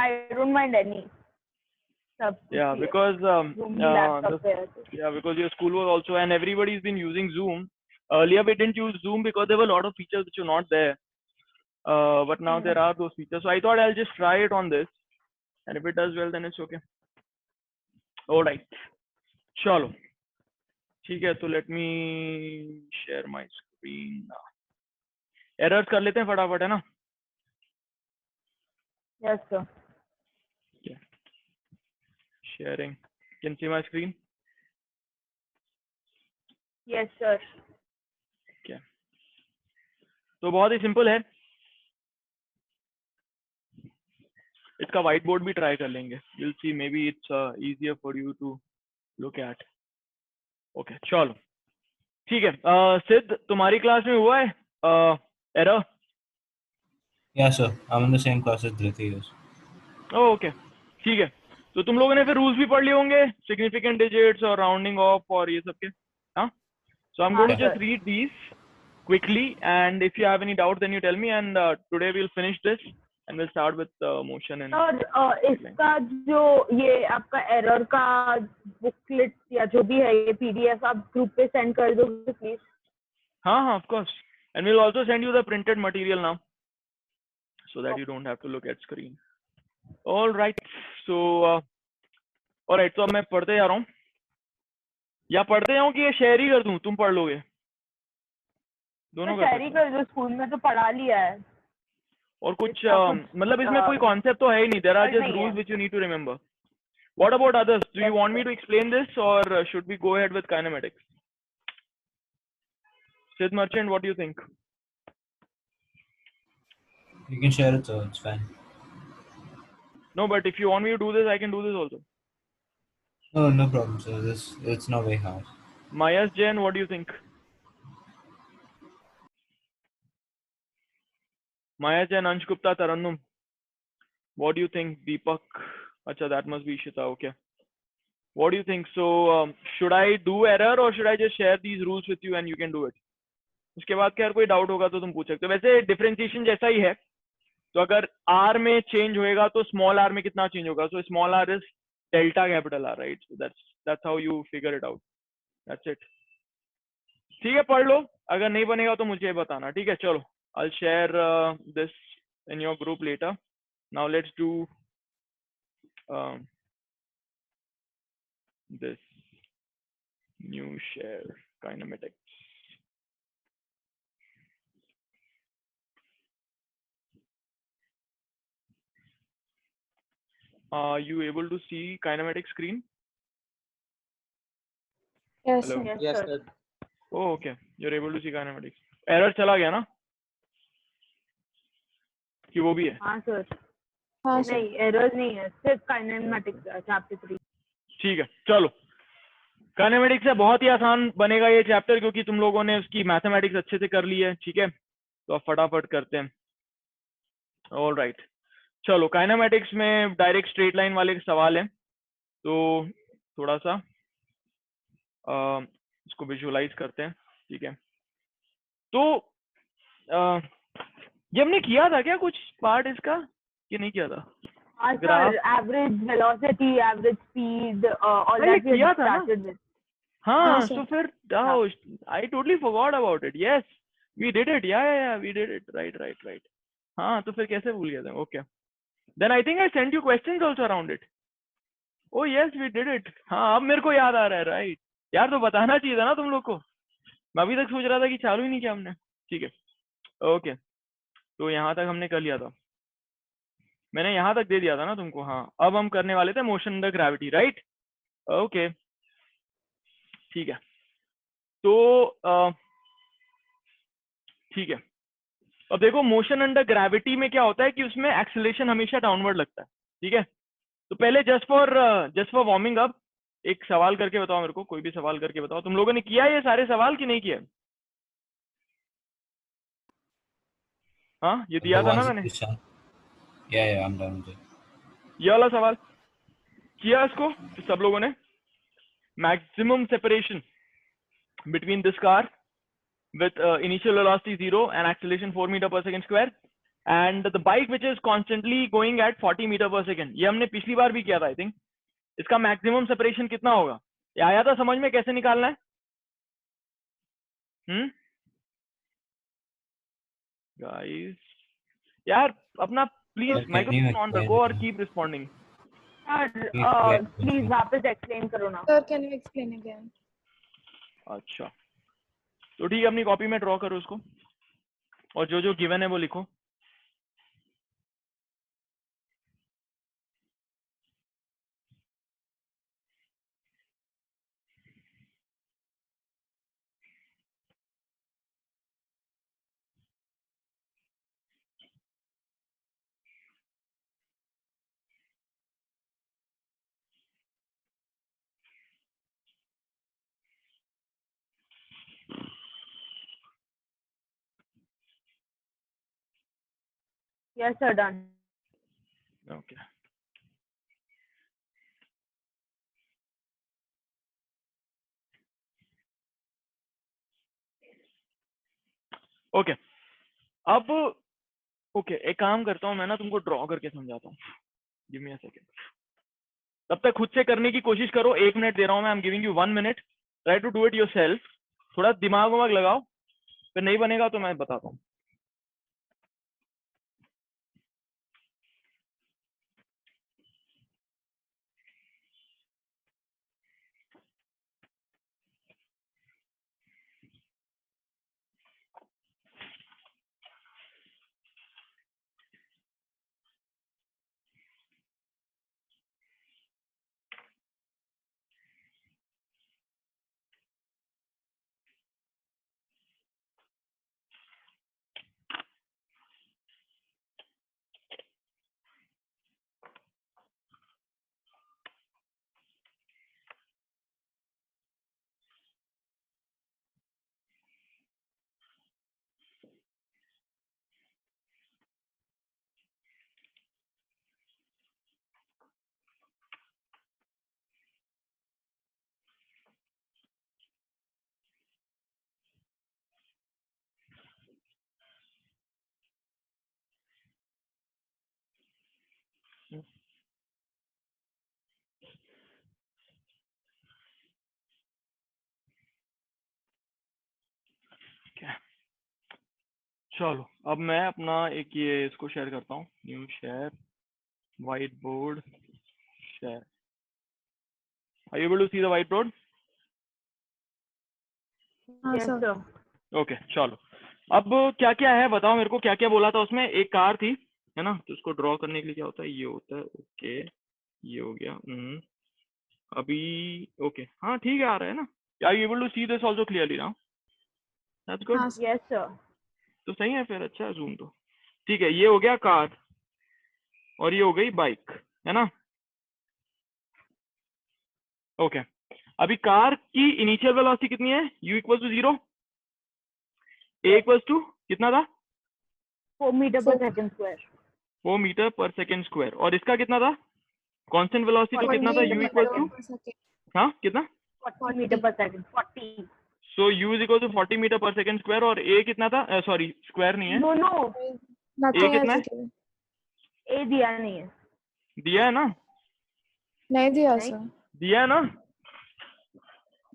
I don't mind any. Yeah, because because your school was also, and everybody's been using Zoom. Earlier we didn't use Zoom because there were a lot of features which are not there. But now there are those features. So I thought I'll just try it on this, and if it does well, then it's okay. All right. Chalo. ठीक है, तो let me share my screen now. Errors कर लेते हैं फटाफट, है ना? Yes, sir. Yeah. Sharing. Can see my screen? Yes, sir. क्या? तो बहुत ही सिंपल है. इसका white board भी ट्राई कर लेंगे. You'll see, maybe it's easier for you to look at. Okay, चलो. ठीक है. सिद्ध, तुम्हारी क्लास में हुआ है error? Yeah, sir. I'm in the same class as Dhriti. Oh, okay. ठीक है. तो तुम लोगों ने फिर रूल्स भी पढ़ लिए होंगे, सिग्निफिकेंट डिजिट्स और राउंडिंग ऑफ और ये सब के. हाँ. So I'm going to just read these quickly, and if you have any doubt, then you tell me. And today we'll finish this, and we'll start with motion and. और इसका जो ये आपका एरर का बुकलेट या जो भी है ये PDF आप ग्रुप पे सेंड कर दोगे प्लीज. हाँ, of course. And we'll also send you the printed material now, so that you don't have to look at screen. All right. So, all right. तो अब मैं पढ़ते जा रहा हूँ. या पढ़ते जाऊँ कि ये शेयर ही कर दूँ, तुम पढ़ लोगे? दोनों शेयर ही कर दो, स्कूल में तो पढ़ा लिया है. और कुछ मतलब इसमें कोई कॉन्सेप्ट तो है ही नहीं. There are just rules which you need to remember. What about others? Do you want me to explain this, or should we go ahead with kinematics? Sid Merchant, what do you think? You can share it, so it's fine. No, but if you want me to do this, I can do this also. No problem, sir. It's not very hard. Mayas Jain, what do you think? Maya Jain, Ansh Gupta, Tarannum. What do you think? Deepak? Acha, that must be Ishita. Okay. What do you think? So, should I do error or should I just share these rules with you and you can do it? उसके बाद क्या कोई doubt होगा तो तुम पूछ सकते हो. वैसे डिफरेंशिएशन जैसा ही है. तो अगर r में चेंज होएगा तो स्मॉल r में कितना चेंज होगा? So small r is delta capital R, right? So that's how you figure it out. That's it. ठीक है, पढ़ लो. अगर नहीं बनेगा तो मुझे बताना. ठीक है, चलो. I'll share this in your group later. Now let's do this new share kinematics. Are you able to see kinematic screen? Yes, Hello? yes, sir. Oh, okay. You're able to see kinematics. Error चला गया ना? कि वो भी है? हाँ sir. हाँ नहीं, एरर नहीं है, सिर्फ काइनेमेटिक्स चैप्टर 3. ठीक है, चलो. काइनेमेटिक्स है, बहुत ही आसान बनेगा ये चैप्टर क्योंकि तुम लोगों ने उसकी मैथमेटिक्स अच्छे से कर ली है. ठीक है, तो अब फटाफट करते हैं. All right. चलो, काइनेमेटिक्स में डायरेक्ट स्ट्रेट लाइन वाले सवाल हैं, तो थोड़ा सा इसको विजुअलाइज करते हैं. ठीक है, तो ये हमने किया था क्या कुछ पार्ट इसका कि नहीं किया था? Sir, average velocity, average speed, all that we started with. हाँ, तो फिर I totally forgot about it. Yes, we did it. या वी डिड इट. राइट. हाँ, तो फिर कैसे भूल गया था? Okay, then I think I sent you questions also around it. Oh yes, we did it. हाँ, अब मेरे को याद आ रहा है. राइट यार, तो बताना चाहिए था ना तुम लोग को. मैं अभी तक सोच रहा था कि चालू ही नहीं किया हमने. ठीक है, ओके. तो यहाँ तक हमने कर लिया था. मैंने यहाँ तक दे दिया था ना तुमको. हाँ, अब हम करने वाले थे motion under gravity. Right, okay. ठीक है, तो ठीक है. अब देखो, मोशन अंडर ग्रेविटी में क्या होता है कि उसमें एक्सेलरेशन हमेशा डाउनवर्ड लगता है. ठीक है, तो पहले जस्ट फॉर वार्मिंग अप एक सवाल करके बताओ मेरे को. कोई भी सवाल करके बताओ. तुम लोगों ने किया ये सारे सवाल कि नहीं किया? हाँ, ये दिया था ना मैंने. Yeah, I'm done with it. ये वाला सवाल किया इसको तो सब लोगों ने. Maximum separation between this car with initial velocity 0 and acceleration 4 meter per second square and the bike which is constantly going at 40 meter per second. ये हमने पिछली बार भी किया था, I think. इसका मैक्सिमम सेपरेशन कितना होगा? ये आया था समझ में, कैसे निकालना है? Guys, यार अपना please Can you microphone on explain रखो और again? Keep responding. Sir please वापस एक्सप्लेन करो ना. Sir, can you explain again? अच्छा तो ठीक है, अपनी कॉपी में ड्रॉ करो उसको और जो जो गिवन है वो लिखो. Yes sir, done. Okay okay अब ओके एक काम करता हूँ मैं ना, तुमको ड्रॉ करके समझाता हूँ. Give me a second. तब तक खुद से करने की कोशिश करो. 1 मिनट दे रहा हूँ मैं. I am giving you 1 minute. Try to do it yourself. थोड़ा दिमाग वमाग लगाओ, फिर नहीं बनेगा तो मैं बताता हूँ. चलो अब मैं अपना एक ये इसको शेयर करता हूँ. New share white board share. Are you able to see the white board? हाँ यस sir. सर. ओके चलो अब क्या क्या है बताओ मेरे को. क्या क्या बोला था उसमें? एक कार थी है ना, तो उसको ड्रॉ करने के लिए क्या होता है, ये होता है. ओके ये हो गया. अभी ओके हाँ ठीक है, आ रहा है ना. Are you able to see this also clearly now? That's good. हाँ sir. Yes sir. तो सही है फिर. अच्छा है जूम तो. ठीक है ये हो गया कार और ये हो गई बाइक है ना. ओके अभी कार की इनिशियल वेलोसिटी कितनी है? u equal to 0, a equal to कितना था? 4 metre per second square. 4 metre per second square. और इसका कितना था? कांस्टेंट वेलोसिटी तो कितना था? 40 u meter equal per to second. हाँ कितना? 40 metre per second. 40. So u is equal to 40 metre per second square. और a कितना था? सॉरी स्क्वायर नहीं है. नो नो, Nothing कितना else है? given. ए दिया नहीं है. दिया है ना? नहीं दिया नहीं. sir. दिया है ना?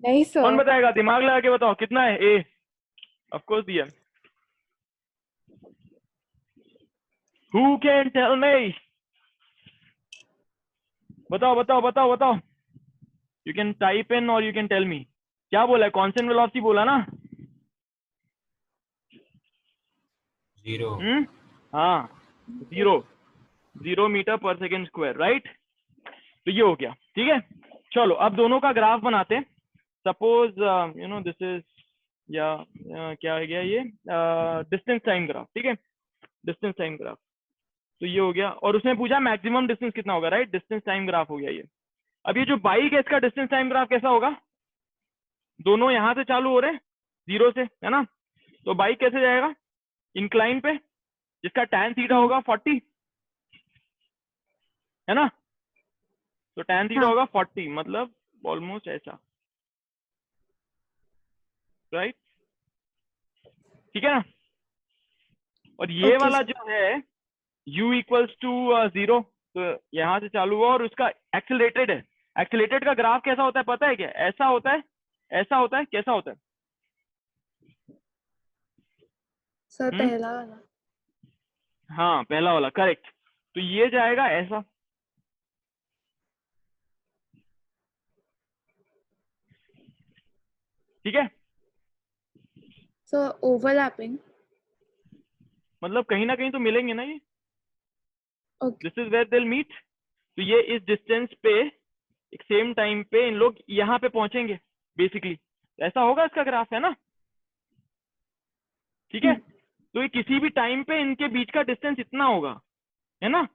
नहीं sir. कौन बताएगा? दिमाग लगा के बताओ कितना है a. ऑफ कोर्स दिया. Who can tell me? बताओ बताओ बताओ बताओ. You can type in or you can tell me. क्या बोला है? कांस्टेंट वेलोसिटी बोला ना? 0. हाँ 0 metre per second square right. तो ये हो गया. ठीक है चलो अब दोनों का ग्राफ बनाते हैं. Suppose you know this is या क्या हो गया ये डिस्टेंस टाइम ग्राफ. ठीक है डिस्टेंस टाइम ग्राफ. तो ये हो गया और उसने पूछा मैक्सिमम डिस्टेंस कितना होगा राइट. डिस्टेंस टाइम ग्राफ हो गया ये. अब ये जो बाइक है इसका डिस्टेंस टाइम ग्राफ कैसा होगा? दोनों यहां से चालू हो रहे हैं 0 से है ना. तो बाइक कैसे जाएगा? इंक्लाइन पे, जिसका tan थीटा होगा 40 है ना. तो tan थीटा हाँ. होगा 40 मतलब ऑलमोस्ट ऐसा राइट. ठीक है ना. और ये Okay, वाला sir. जो है u इक्वल्स टू 0, तो यहाँ से चालू हुआ और उसका एक्सेलरेटेड है। एक्सेलरेटेड का ग्राफ कैसा होता है पता है क्या? ऐसा होता है, ऐसा होता है, कैसा होता है? Sir, पहला वाला. हाँ पहला वाला, करेक्ट। तो ये जाएगा ऐसा, ठीक है? So, overlapping. मतलब कहीं ना कहीं तो मिलेंगे ना ये, Okay. This is where they will meet. तो ये इस डिस्टेंस पे एक सेम टाइम पे इन लोग यहाँ पे पहुंचेंगे बेसिकली, ऐसा होगा इसका ग्राफ, है ना? ठीक है, तो ये किसी भी टाइम पे इनके बीच का डिस्टेंस इतना होगा, है ना?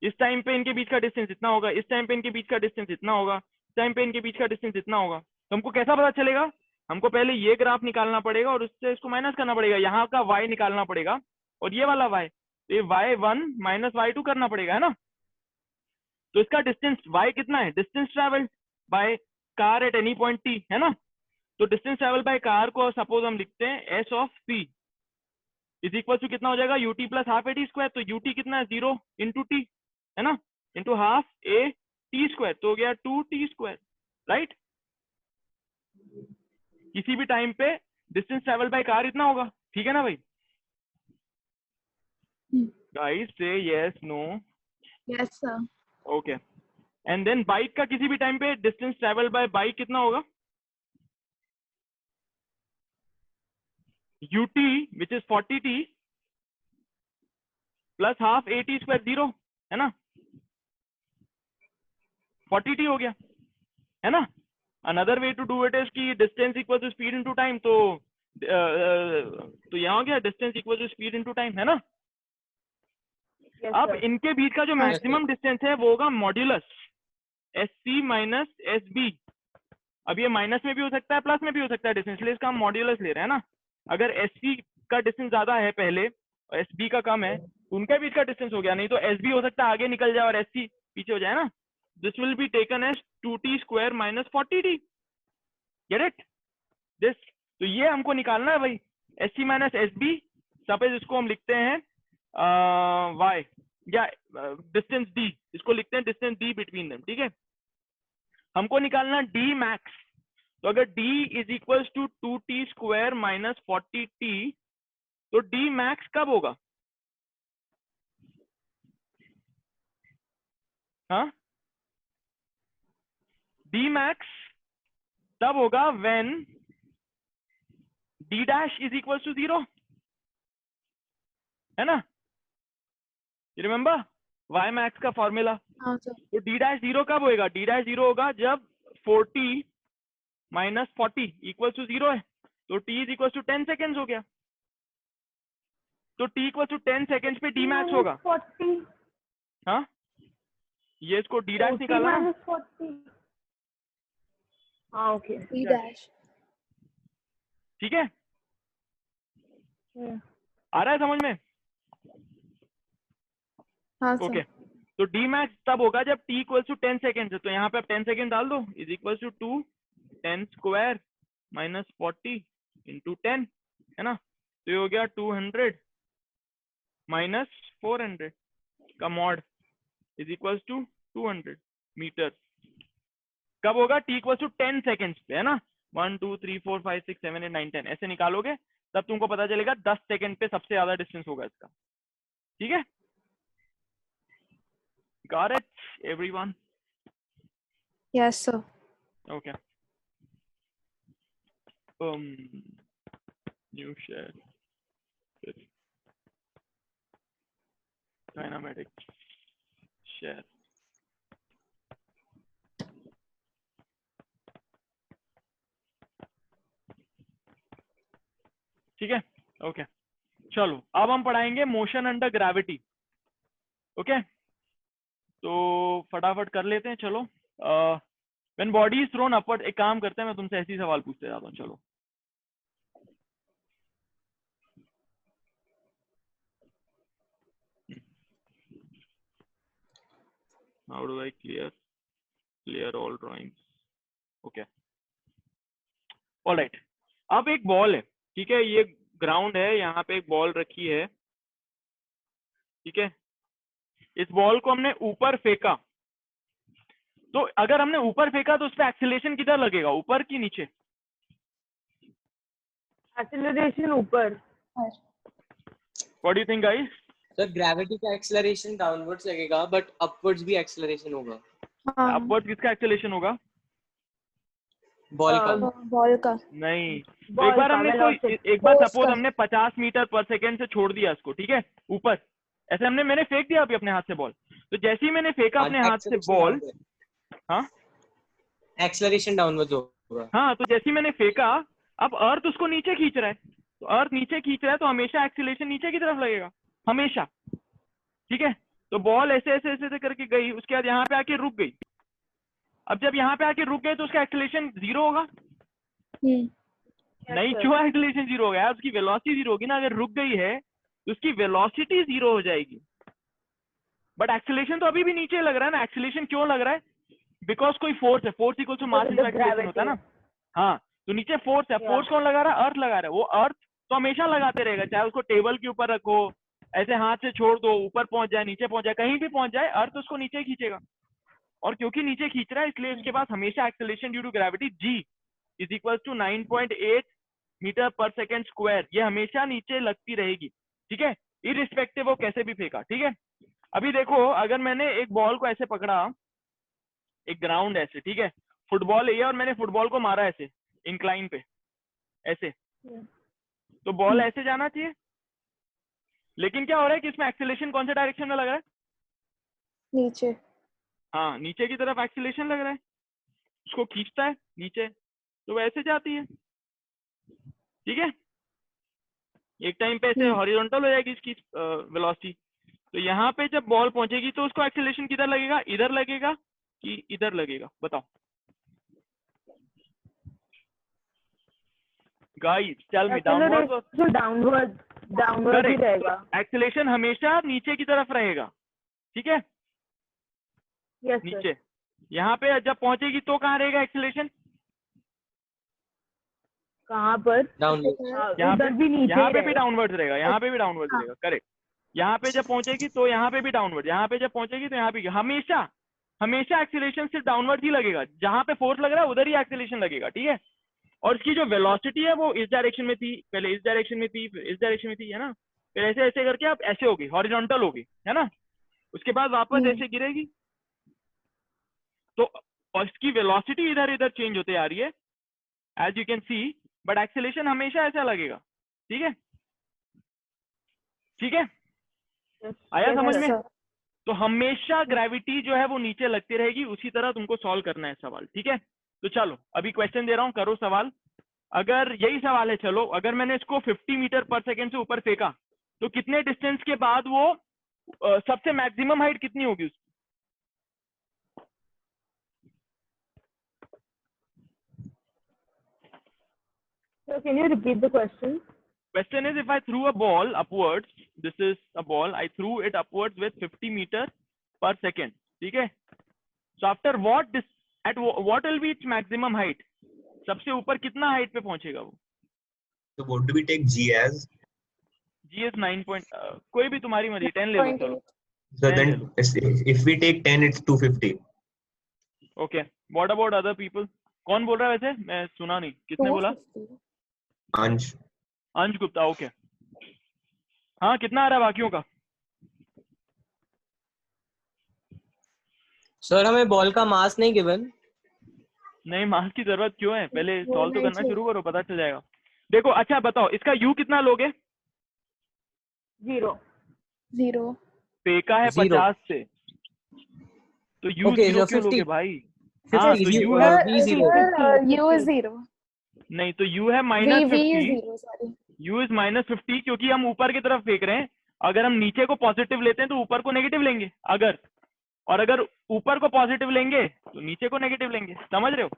इस टाइम पे इनके बीच का डिस्टेंस इतना होगा, इस टाइम पे इनके बीच का डिस्टेंस इतना होगा, इस टाइम पे इनके बीच का डिस्टेंस इतना होगा। तो हमको कैसा पता चलेगा? हमको पहले ये ग्राफ निकालना पड़ेगा और उससे इसको माइनस करना पड़ेगा, यहाँ का y निकालना पड़ेगा और ये वाला y, तो ये y1 माइनस y2 करना पड़ेगा, है ना? तो इसका डिस्टेंस y कितना है? Distance travelled by car at any point t, है ना? तो डिस्टेंस ट्रेवल बाय कार को सपोज हम लिखते हैं s of p is equal to कितना हो जाएगा? ut plus half a T square. तो ut कितना है? 0 इंटू टी, है ना? Into half a T square, तो हो गया 2t स्क्वायर, राइट? किसी भी टाइम पे डिस्टेंस ट्रेवल बाय कार इतना होगा, ठीक है ना भाई? गाइस से yes no. Yes, sir. Okay, and then bike का किसी भी टाइम पे डिस्टेंस ट्रेवल बाय बाइक कितना होगा? ut which is 40t plus half a T square, 0, है ना? 40t हो गया, है ना? Another way to do it is कि distance equal to speed into time, तो यहाँ हो गया distance equal to speed into time, है ना? Yes, अब sir. इनके बीच का जो मैक्सिमम डिस्टेंस है वो होगा modulus S C minus S B. अब ये माइनस में भी हो सकता है, प्लस में भी हो सकता है डिस्टेंस, इसलिए इसका हम मॉड्यूलस ले रहे हैं ना। अगर एस सी का डिस्टेंस ज्यादा है पहले और एस बी का कम है, तो उनके बीच का डिस्टेंस हो गया, नहीं तो एस बी हो सकता है आगे निकल जाए और एस सी पीछे हो जाए ना। This will be taken as 2t square minus 40t, get it this? तो ये हमको निकालना है भाई, S C minus S B, suppose इसको हम लिखते हैं y या डिस्टेंस d, इसको लिखते हैं डिस्टेंस d बिटवीन देम, ठीक है? हमको निकालना d मैक्स। तो अगर d is equals to 2t square minus 40t, तो d मैक्स कब होगा? हाँ, d मैक्स तब होगा when d dash is equals to 0, है ना? यू रिमेम्बर y मैक्स का फॉर्मूला? हाँ, sir. तो d डैश 0 कब होएगा? d डैश 0 होगा जब 40 माइनस 40 इक्वल टू 0 है, तो t is equal to 10 seconds हो गया। तो t इक्वल टू 10 सेकेंड्स पे d मैक्स होगा। 40 हाँ, ये इसको d डैश निकाला ना? minus 40. हाँ, okay. D dash. ठीक है, Hmm. आ रहा है समझ में? हाँ, sir. ओके, तो d मैक्स तब होगा जब t इक्वल टू 10 सेकेंड है, तो यहाँ पे आप 10 सेकेंड डाल दो, is equal to 2 10 square minus 40 into 10, है ना? तो ये हो गया 200 माइनस 400 का mod is equal to 200 metre. कब होगा? t इक्वल टू 10 सेकेंड्स पे, है ना? 1 2 3 4 5 6 7 8 9 10 ऐसे निकालोगे, तब तुमको पता चलेगा 10 सेकेंड पे सबसे ज्यादा डिस्टेंस होगा इसका, ठीक है? Got it, everyone? Yes, sir. Okay. New share. Dynamic share. ठीक है, ओके। चलो अब हम पढ़ाएंगे मोशन अंडर ग्रेविटी। ओके, तो फटाफट कर लेते हैं, चलो। When body is throne upward, एक काम करते हैं, मैं तुमसे ऐसे ही सवाल पूछते जाता हूँ, चलो। How do I clear all drawings? Okay, alright. अब एक बॉल है, ठीक है, ये ग्राउंड है, यहाँ पे एक बॉल रखी है, ठीक है। इस बॉल को हमने ऊपर फेंका, तो अगर हमने ऊपर फेंका तो उस पर एक्सीलरेशन किधर लगेगा, ऊपर की नीचे? एक्सेलरेशन ऊपर। What do you think guys? Sir gravity का एक्सेलरेशन डाउनवर्ड्स लगेगा बट अपवर्ड्स भी एक्सेलरेशन होगा। हाँ, अपवर्ड किसका एक्सीलरेशन होगा? बॉल का। बॉल का। नहीं, तो बॉल एक बार का हमने velocity। एक बार Force सपोज का। हमने 50 मीटर पर सेकेंड से छोड़ दिया इसको, ठीक है, ऊपर ऐसे मैंने फेंक दिया अभी अपने हाथ से बॉल, तो जैसे ही मैंने फेंका अपने हाथ से बॉल, हाँ एक्सेलरेशन डाउनवर्ड्स होगा। हाँ, तो जैसे ही मैंने फेंका, अब अर्थ उसको नीचे खींच रहा है, तो अर्थ नीचे खींच रहा है तो हमेशा एक्सीलरेशन नीचे की तरफ लगेगा, हमेशा, ठीक है। तो बॉल ऐसे ऐसे ऐसे ऐसे करके गई, उसके बाद यहाँ पे आके रुक गई। अब जब यहाँ पे आके रुक गई तो उसका एक्सीलरेशन 0 होगा? नहीं, क्यों एक्सीलरेशन 0 हो गया? उसकी वेलोसिटी 0 होगी ना। अगर रुक गई है तो उसकी वेलोसिटी 0 हो जाएगी, बट एक्सीलरेशन तो अभी भी नीचे लग रहा है ना। एक्सीलरेशन क्यों लग रहा है? बिकॉज कोई फोर्स है, force equal to mass into acceleration होता है ना। हाँ, तो नीचे फोर्स है, फोर्स कौन लगा रहा है? अर्थ लगा रहा है। वो अर्थ तो हमेशा लगाते रहेगा, चाहे उसको टेबल के ऊपर रखो, ऐसे हाथ से छोड़ दो, ऊपर पहुंच जाए, नीचे पहुंच जाए, कहीं भी पहुंच जाए, अर्थ उसको नीचे खींचेगा। और क्योंकि नीचे खींच रहा है इसलिए इसके पास हमेशा acceleration due to gravity g is equal to 9.8 metre per second square, ये हमेशा नीचे लगती रहेगी, ठीक है, इरिस्पेक्टिव वो कैसे भी फेंका, ठीक है। अभी देखो, अगर मैंने एक बॉल को ऐसे पकड़ा, एक ग्राउंड ऐसे, ठीक है, फुटबॉल है ये, और मैंने फुटबॉल को मारा ऐसे इंक्लाइन पे ऐसे, तो बॉल ऐसे जाना चाहिए, लेकिन क्या हो रहा है कि इसमें एक्सेलरेशन कौन से डायरेक्शन में लग रहा है? नीचे। हाँ, नीचे की तरफ एक्सेलरेशन लग रहा है, उसको खींचता है नीचे, तो वैसे जाती है, ठीक है। एक टाइम पे ऐसे हॉरिजॉन्टल हो जाएगी इसकी वेलोसिटी, तो यहाँ पे जब बॉल पहुंचेगी तो उसको एक्सेलरेशन किधर लगेगा? इधर लगेगा कि इधर लगेगा? बताओ guys, tell me. Downward, downward ही रहेगा। एक्सेलरेशन हमेशा नीचे की तरफ रहेगा, ठीक है, यस सर। नीचे। यहाँ पे जब पहुंचेगी तो कहाँ रहेगा एक्सेलरेशन? कहाँ पर? डाउनवर्ड। उधर भी नीचे यहाँ ही पे भी रहेगा। डाउनवर्ड रहेगा, यहाँ पे भी डाउनवर्ड रहेगा, करेक्ट। यहाँ पे जब पहुंचेगी तो यहाँ पे भी डाउनवर्ड, यहाँ पे जब पहुंचेगी तो यहाँ पे, हमेशा हमेशा एक्सेलरेशन सिर्फ डाउनवर्ड ही लगेगा, जहाँ पे फोर्स लग रहा है उधर ही एक्सेलरेशन लगेगा, ठीक है। और इसकी जो वेलोसिटी है वो इस डायरेक्शन में थी, पहले इस डायरेक्शन में थी, फिर इस डायरेक्शन में थी, है ना, फिर ऐसे ऐसे करके आप ऐसे होगी, हॉरिजॉन्टल होगी, है ना, उसके बाद वापस ऐसे गिरेगी, तो और इसकी वेलोसिटी इधर इधर चेंज होते आ रही है, as you can see, but acceleration हमेशा ऐसा लगेगा, ठीक है, ठीक है, आया समझ में? तो हमेशा ग्रेविटी जो है वो नीचे लगती रहेगी, उसी तरह तुमको सॉल्व करना है सवाल, ठीक है। तो चलो अभी क्वेश्चन दे रहा हूँ, करो सवाल। अगर यही सवाल है, चलो अगर मैंने इसको 50 मीटर पर सेकेंड से ऊपर फेंका तो कितने डिस्टेंस के बाद वो सबसे मैक्सिमम हाइट कितनी होगी उसकी? So can you repeat the question? Question is, if I threw a ball upwards, this is a ball, I threw it upwards with 50 meter per second, ठीक है। So after what at what will be its maximum height? सबसे ऊपर कितना height पे पहुंचेगा वो? So what do we take G as? G is 9 point, कोई भी तुम्हारी मर्जी, 10 ले लो, चलो। So then if we take 10, it's 250. Okay. What about other people? कौन बोल रहा है वैसे? मैं सुना नहीं, किसने बोला? Ansh. अंश गुप्ता, ओके। हाँ, कितना आ रहा है बाकियों का? सर हमें बॉल का मास नहीं गिवन। नहीं, मास की जरूरत क्यों है? पहले सॉल्व तो करना शुरू करो, पता चल जाएगा। देखो, अच्छा बताओ, इसका यू कितना लोगे? 0 फेंका है 50 से, तो यू Okay, 0 so क्यों 50. लोगे भाई? 50, हाँ, तो यू है U is 0. नहीं, तो यू है -50, यू इज -50, क्योंकि हम ऊपर की तरफ फेंक रहे हैं। अगर हम नीचे को पॉजिटिव लेते हैं तो ऊपर को नेगेटिव लेंगे, अगर ऊपर को पॉजिटिव लेंगे तो नीचे को नेगेटिव लेंगे, समझ रहे हो?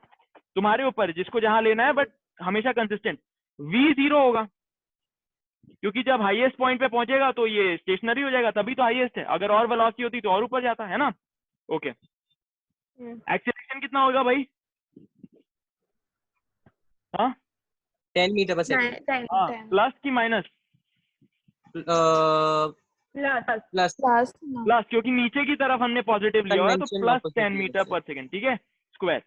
तुम्हारे ऊपर, जिसको जहां लेना है, बट हमेशा कंसिस्टेंट। v 0 होगा, क्योंकि जब हाईएस्ट पॉइंट पे पहुंचेगा तो ये स्टेशनरी हो जाएगा, तभी तो हाईएस्ट है। अगर और वेलोसिटी होती तो और ऊपर जाता, है ना। ओके, एक्सेलरेशन कितना होगा भाई? हाँ, 10 मीटर पर सेकंड। 10, हाँ 10. प्लस की minus? Plus plus Plus, no. Plus, क्योंकि नीचे की तरफ हमने पॉजिटिव लिया हुआ है, तो convention plus opposite 10 metre per second, ठीक है, स्क्वायर।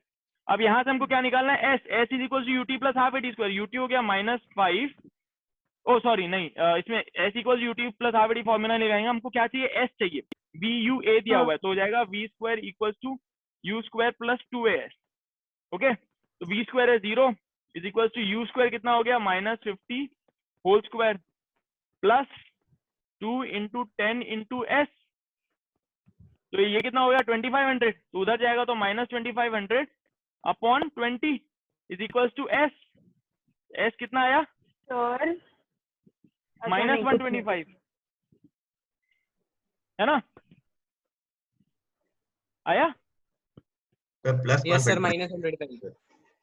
अब यहाँ से हमको क्या निकालना है? S, s is equal to u t plus half a t square. U t हो गया -5, ओ सॉरी नहीं, इसमें s equal u t plus half a t formula नहीं लगाएंगे, हमको क्या चाहिए? एस चाहिए। वी यू ए दिया हुआ है, तो हो जाएगा v square equal to u square plus 2as। Okay, तो वी स्क्वायर है 0 is equal to u square कितना हो गया? -50 whole square plus 2 into 10 into s, तो ये कितना हो गया? 2500। तो उधर जाएगा तो -2500 upon 20 is equal to s. S कितना आया? सर -125, है ना? आया? प्लस यस सर 125 -100 करेंगे।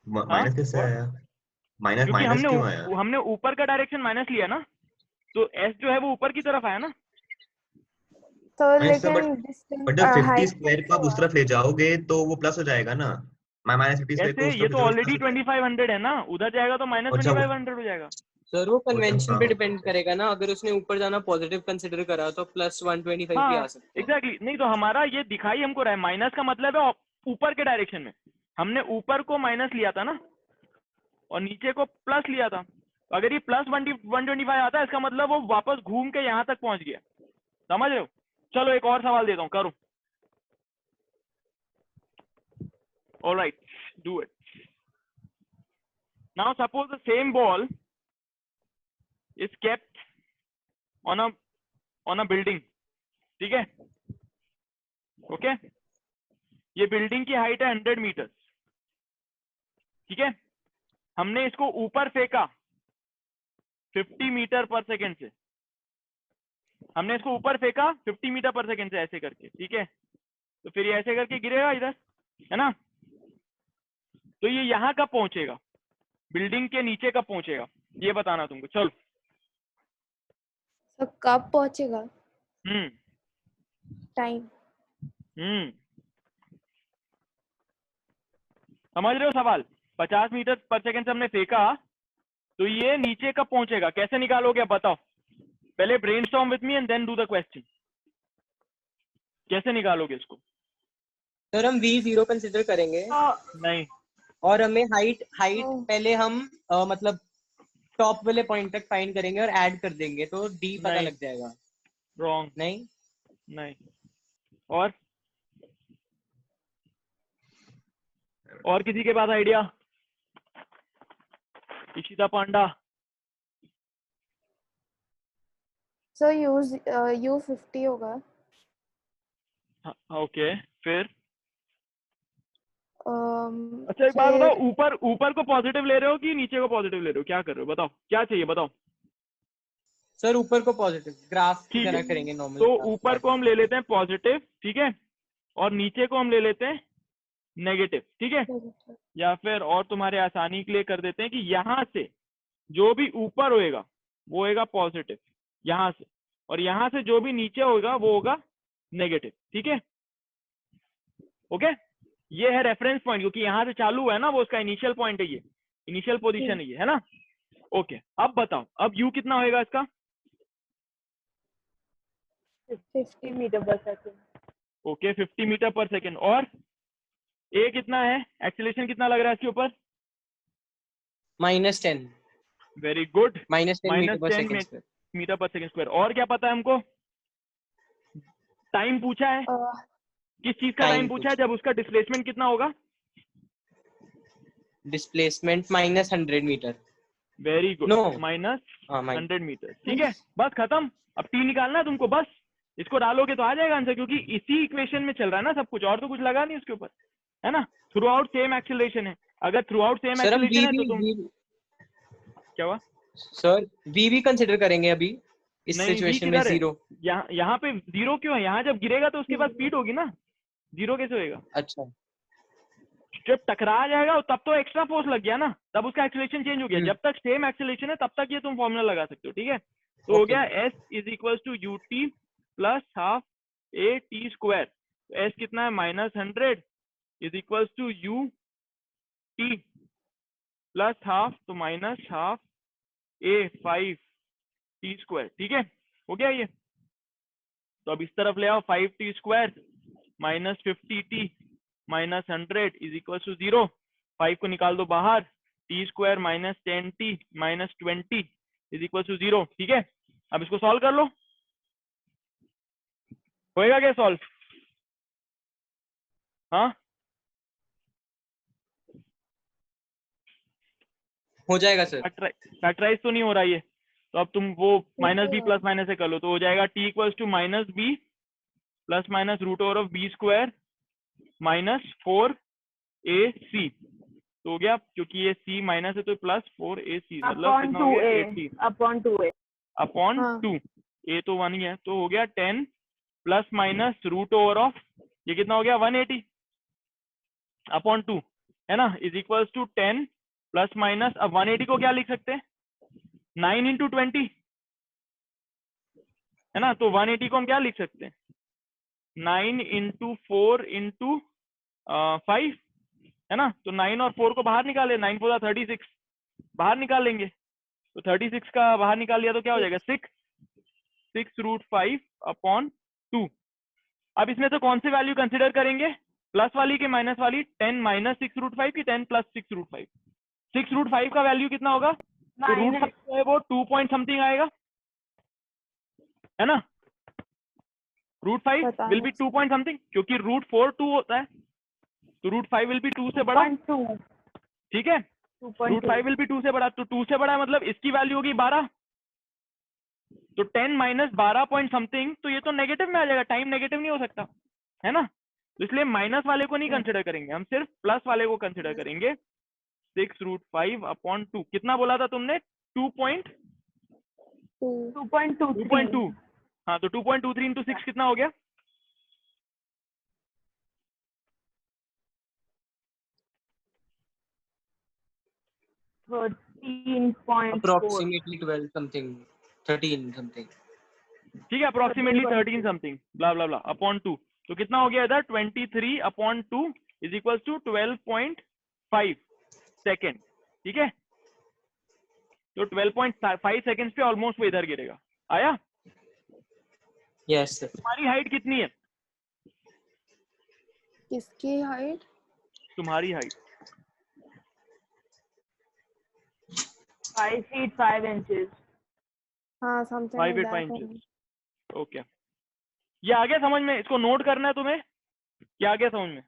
माइनस कैसे और? आया? माइनस क्योंकि माइनस क्यों आया? हमने ऊपर का डायरेक्शन माइनस लिया ना, तो एस जो है वो ऊपर की तरफ आया ना। So, नहीं सर, लेकिन distance, बट जब 50 height स्क्वायर को आप उस तरफ ले जाओगे तो वो प्लस हो जाएगा ना। -50 स्क्वायर को ऐसे उस ये तरफ तो ले जाओगे ऑलरेडी प्लस हो जाएगा। 2500 है ना, उधर जाएगा तो अच्छा, -2500 हो जाएगा। सर वो कन्वेंशन पे हाँ। डिपेंड करेगा ना, अगर उसने ऊपर जाना पॉजिटिव कंसीडर करा तो +125 भी हाँ आ सकता है। एग्जैक्टली, नहीं तो हमारा ये दिखाई हमको रहा है, माइनस का मतलब है ऊपर के डायरेक्शन में। हमने ऊपर को माइनस लिया था ना, और नीचे को प्लस लिया था। तो अगर ये +125 आता है, इसका मतलब वो वापस घूम के यहाँ तक पहुंच गया। समझ रहे हो? चलो एक और सवाल देता हूँ, करो। Alright, do it. Now suppose the same ball is kept on a building, ठीक है? ओके, ये बिल्डिंग की हाइट है 100 मीटर, ठीक है? हमने इसको ऊपर फेंका 50 मीटर पर सेकेंड से। हमने इसको ऊपर फेंका 50 मीटर पर सेकेंड से, ऐसे करके, ठीक है? तो फिर ये ऐसे करके गिरेगा इधर, है ना? तो ये यहाँ कब पहुंचेगा? बिल्डिंग के नीचे कब पहुंचेगा, ये बताना तुमको। चलो। so कब पहुंचेगा? हम्म Time. समझ रहे हो सवाल? 50 मीटर पर सेकेंड से हमने फेंका, तो ये नीचे कब पहुंचेगा? कैसे निकालोगे अब बताओ? पहले brainstorm with me and then do the question. कैसे निकालोगे इसको? सर हम V0 कंसीडर करेंगे नहीं, और हमें हाइट Oh. पहले हम मतलब टॉप वाले पॉइंट तक फाइंड करेंगे और ऐड कर देंगे, तो D पता नहीं। लग जाएगा। रॉन्ग। नहीं, और किसी के पास आइडिया? इशिता पांडा। So U50 होगा. ओके, फिर अच्छा एक बात फिर बताओ, ऊपर को पॉजिटिव ले रहे हो कि नीचे को पॉजिटिव ले रहे हो? क्या कर रहे हो बताओ, क्या चाहिए बताओ? सर ऊपर को पॉजिटिव ग्राफ की ठीक तरह है, करेंगे नॉर्मल। तो ऊपर को हम ले लेते हैं पॉजिटिव, ठीक है? और नीचे को हम ले लेते हैं नेगेटिव, ठीक है? या फिर और तुम्हारे आसानी के लिए कर देते हैं कि यहाँ से जो भी ऊपर होएगा वो होएगा पॉजिटिव यहाँ से, और यहाँ से जो भी नीचे होगा वो होगा नेगेटिव, ठीक है? ओके, ये है रेफरेंस पॉइंट, क्योंकि यहाँ से चालू हुआ है ना, वो उसका इनिशियल पॉइंट है, ये इनिशियल पोजीशन है ये, है ना? ओके, अब बताओ, अब यू कितना होएगा इसका? 50 metre per second. Okay, 50 metre per second. और ए कितना है? एक्सीलरेशन कितना लग रहा है इसके ऊपर? -10 वेरी गुड, -10 मीटर पर -10 second square. Metre per second square. और क्या पता है हमको? टाइम पूछा है, किस चीज का टाइम पूछा है? जब उसका डिस्प्लेसमेंट कितना होगा? Displacement -100 metre. Very good, No. -100 metre, ठीक है? बस खत्म। अब टी निकालना है तुमको, बस इसको डालोगे तो आ जाएगा आंसर, क्योंकि इसी इक्वेशन में चल रहा है ना सब कुछ, और तो कुछ लगा नहीं उसके ऊपर, है ना? थ्रू आउट सेम एक्सीलरेशन है। अगर थ्रू आउट सेम सर हम एक्सीलरेशन है तो तुम क्या हुआ? सर V भी कंसीडर करेंगे अभी इस नहीं, सिचुएशन में। 0 यहाँ पे 0 क्यों है? यहाँ जब गिरेगा तो उसके बाद स्पीड होगी ना, 0 कैसे होएगा? अच्छा, जब टकरा जाएगा तब तो एक्स्ट्रा फोर्स लग गया ना, तब उसका एक्सीलरेशन चेंज हो गया। जब तक सेम एक्सीलरेशन है तब तक ये तुम फॉर्मूला लगा सकते हो, ठीक है? तो हो गया S is equal to UT plus half AT square. S कितना है? -100 is equal to UT plus half तो माइनस हाफ ए 5t², ठीक है, हो गया ये। तो अब इस तरफ ले आओ, 5t² minus 50t minus 100 is equal to 0। 5 को निकाल दो बाहर, t² minus 10t minus 20 is equal to 0, ठीक है। अब इसको सॉल्व कर लो, होएगा क्या सॉल्व? हाँ हो जाएगा सर। फैक्टराइज तो नहीं हो रहा ये, तो अब तुम वो माइनस बी है। प्लस माइनस से कर लो, तो हो जाएगा t equals to minus b plus minus root over of b² minus 4ac, तो हो गया, क्योंकि ये c माइनस है तो प्लस 4ac, मतलब अपॉन कितना हो गया 2a 80 अपॉन 2a अपॉन हाँ 2, a तो 1 ही है, तो हो गया 10 plus minus root over of, ये कितना हो गया 180 अपॉन 2, है ना, is equals to 10 plus minus, अब 180 को क्या लिख सकते हैं, 9 इंटू 20, है ना, तो 180 को हम क्या लिख सकते हैं, 9 इंटू 4 इंटू 5, है ना, तो 9 और 4 को बाहर निकाले, 9 4 36 बाहर निकाल लेंगे, तो 36 का बाहर निकाल लिया तो क्या हो जाएगा 6 रूट 5 अपॉन 2। अब इसमें तो कौन सी वैल्यू कंसिडर करेंगे, प्लस वाली की माइनस वाली, 10 माइनस 6 रूट 5 की 10 प्लस 6 रूट 5, 6 रूट 5 का वैल्यू कितना होगा, तो रूट 5 जो है वो 2 पॉइंट समथिंग आएगा, है ना, रूट 5 पता विल बी नहीं 2 पॉइंट समथिंग, क्योंकि रूट 4 2 होता है, तो रूट 5 विल बी 2 से बड़ा, 2.2 ठीक है, रूट 5 विल बी 2 से बड़ा, तो 2 से बड़ा मतलब इसकी वैल्यू होगी 12, तो 10 माइनस 12 पॉइंट समथिंग, तो ये तो नेगेटिव में आ जाएगा, टाइम नेगेटिव नहीं हो सकता, है ना, तो इसलिए माइनस वाले को नहीं कंसिडर करेंगे, हम सिर्फ प्लस वाले को कंसिडर करेंगे। 6 रूट 5 अपॉन 2, कितना बोला था तुमने, 2.2, 2.23 हाँ, तो 2.23 इंटू 6 कितना हो गया, अप्रोक्सीमेटली 12 समथिंग, 13 समथिंग। ठीक है, approximately 13 13.2 something blah blah blah upon 2, तो कितना हो गया इधर 23 upon 2 is equal to 12.5 second, ठीक है, तो 12.5 सेकेंड्स पे ऑलमोस्ट वो इधर गिरेगा, आया। Yes sir. तुम्हारी हाइट कितनी है, किसकी हाइट? तुम्हारी हाइट 5 feet 5 inches हाँ something 5 like feet 5 that. Inches, okay, ये आ गया समझ में, इसको नोट करना है तुम्हें, क्या आ गया समझ में,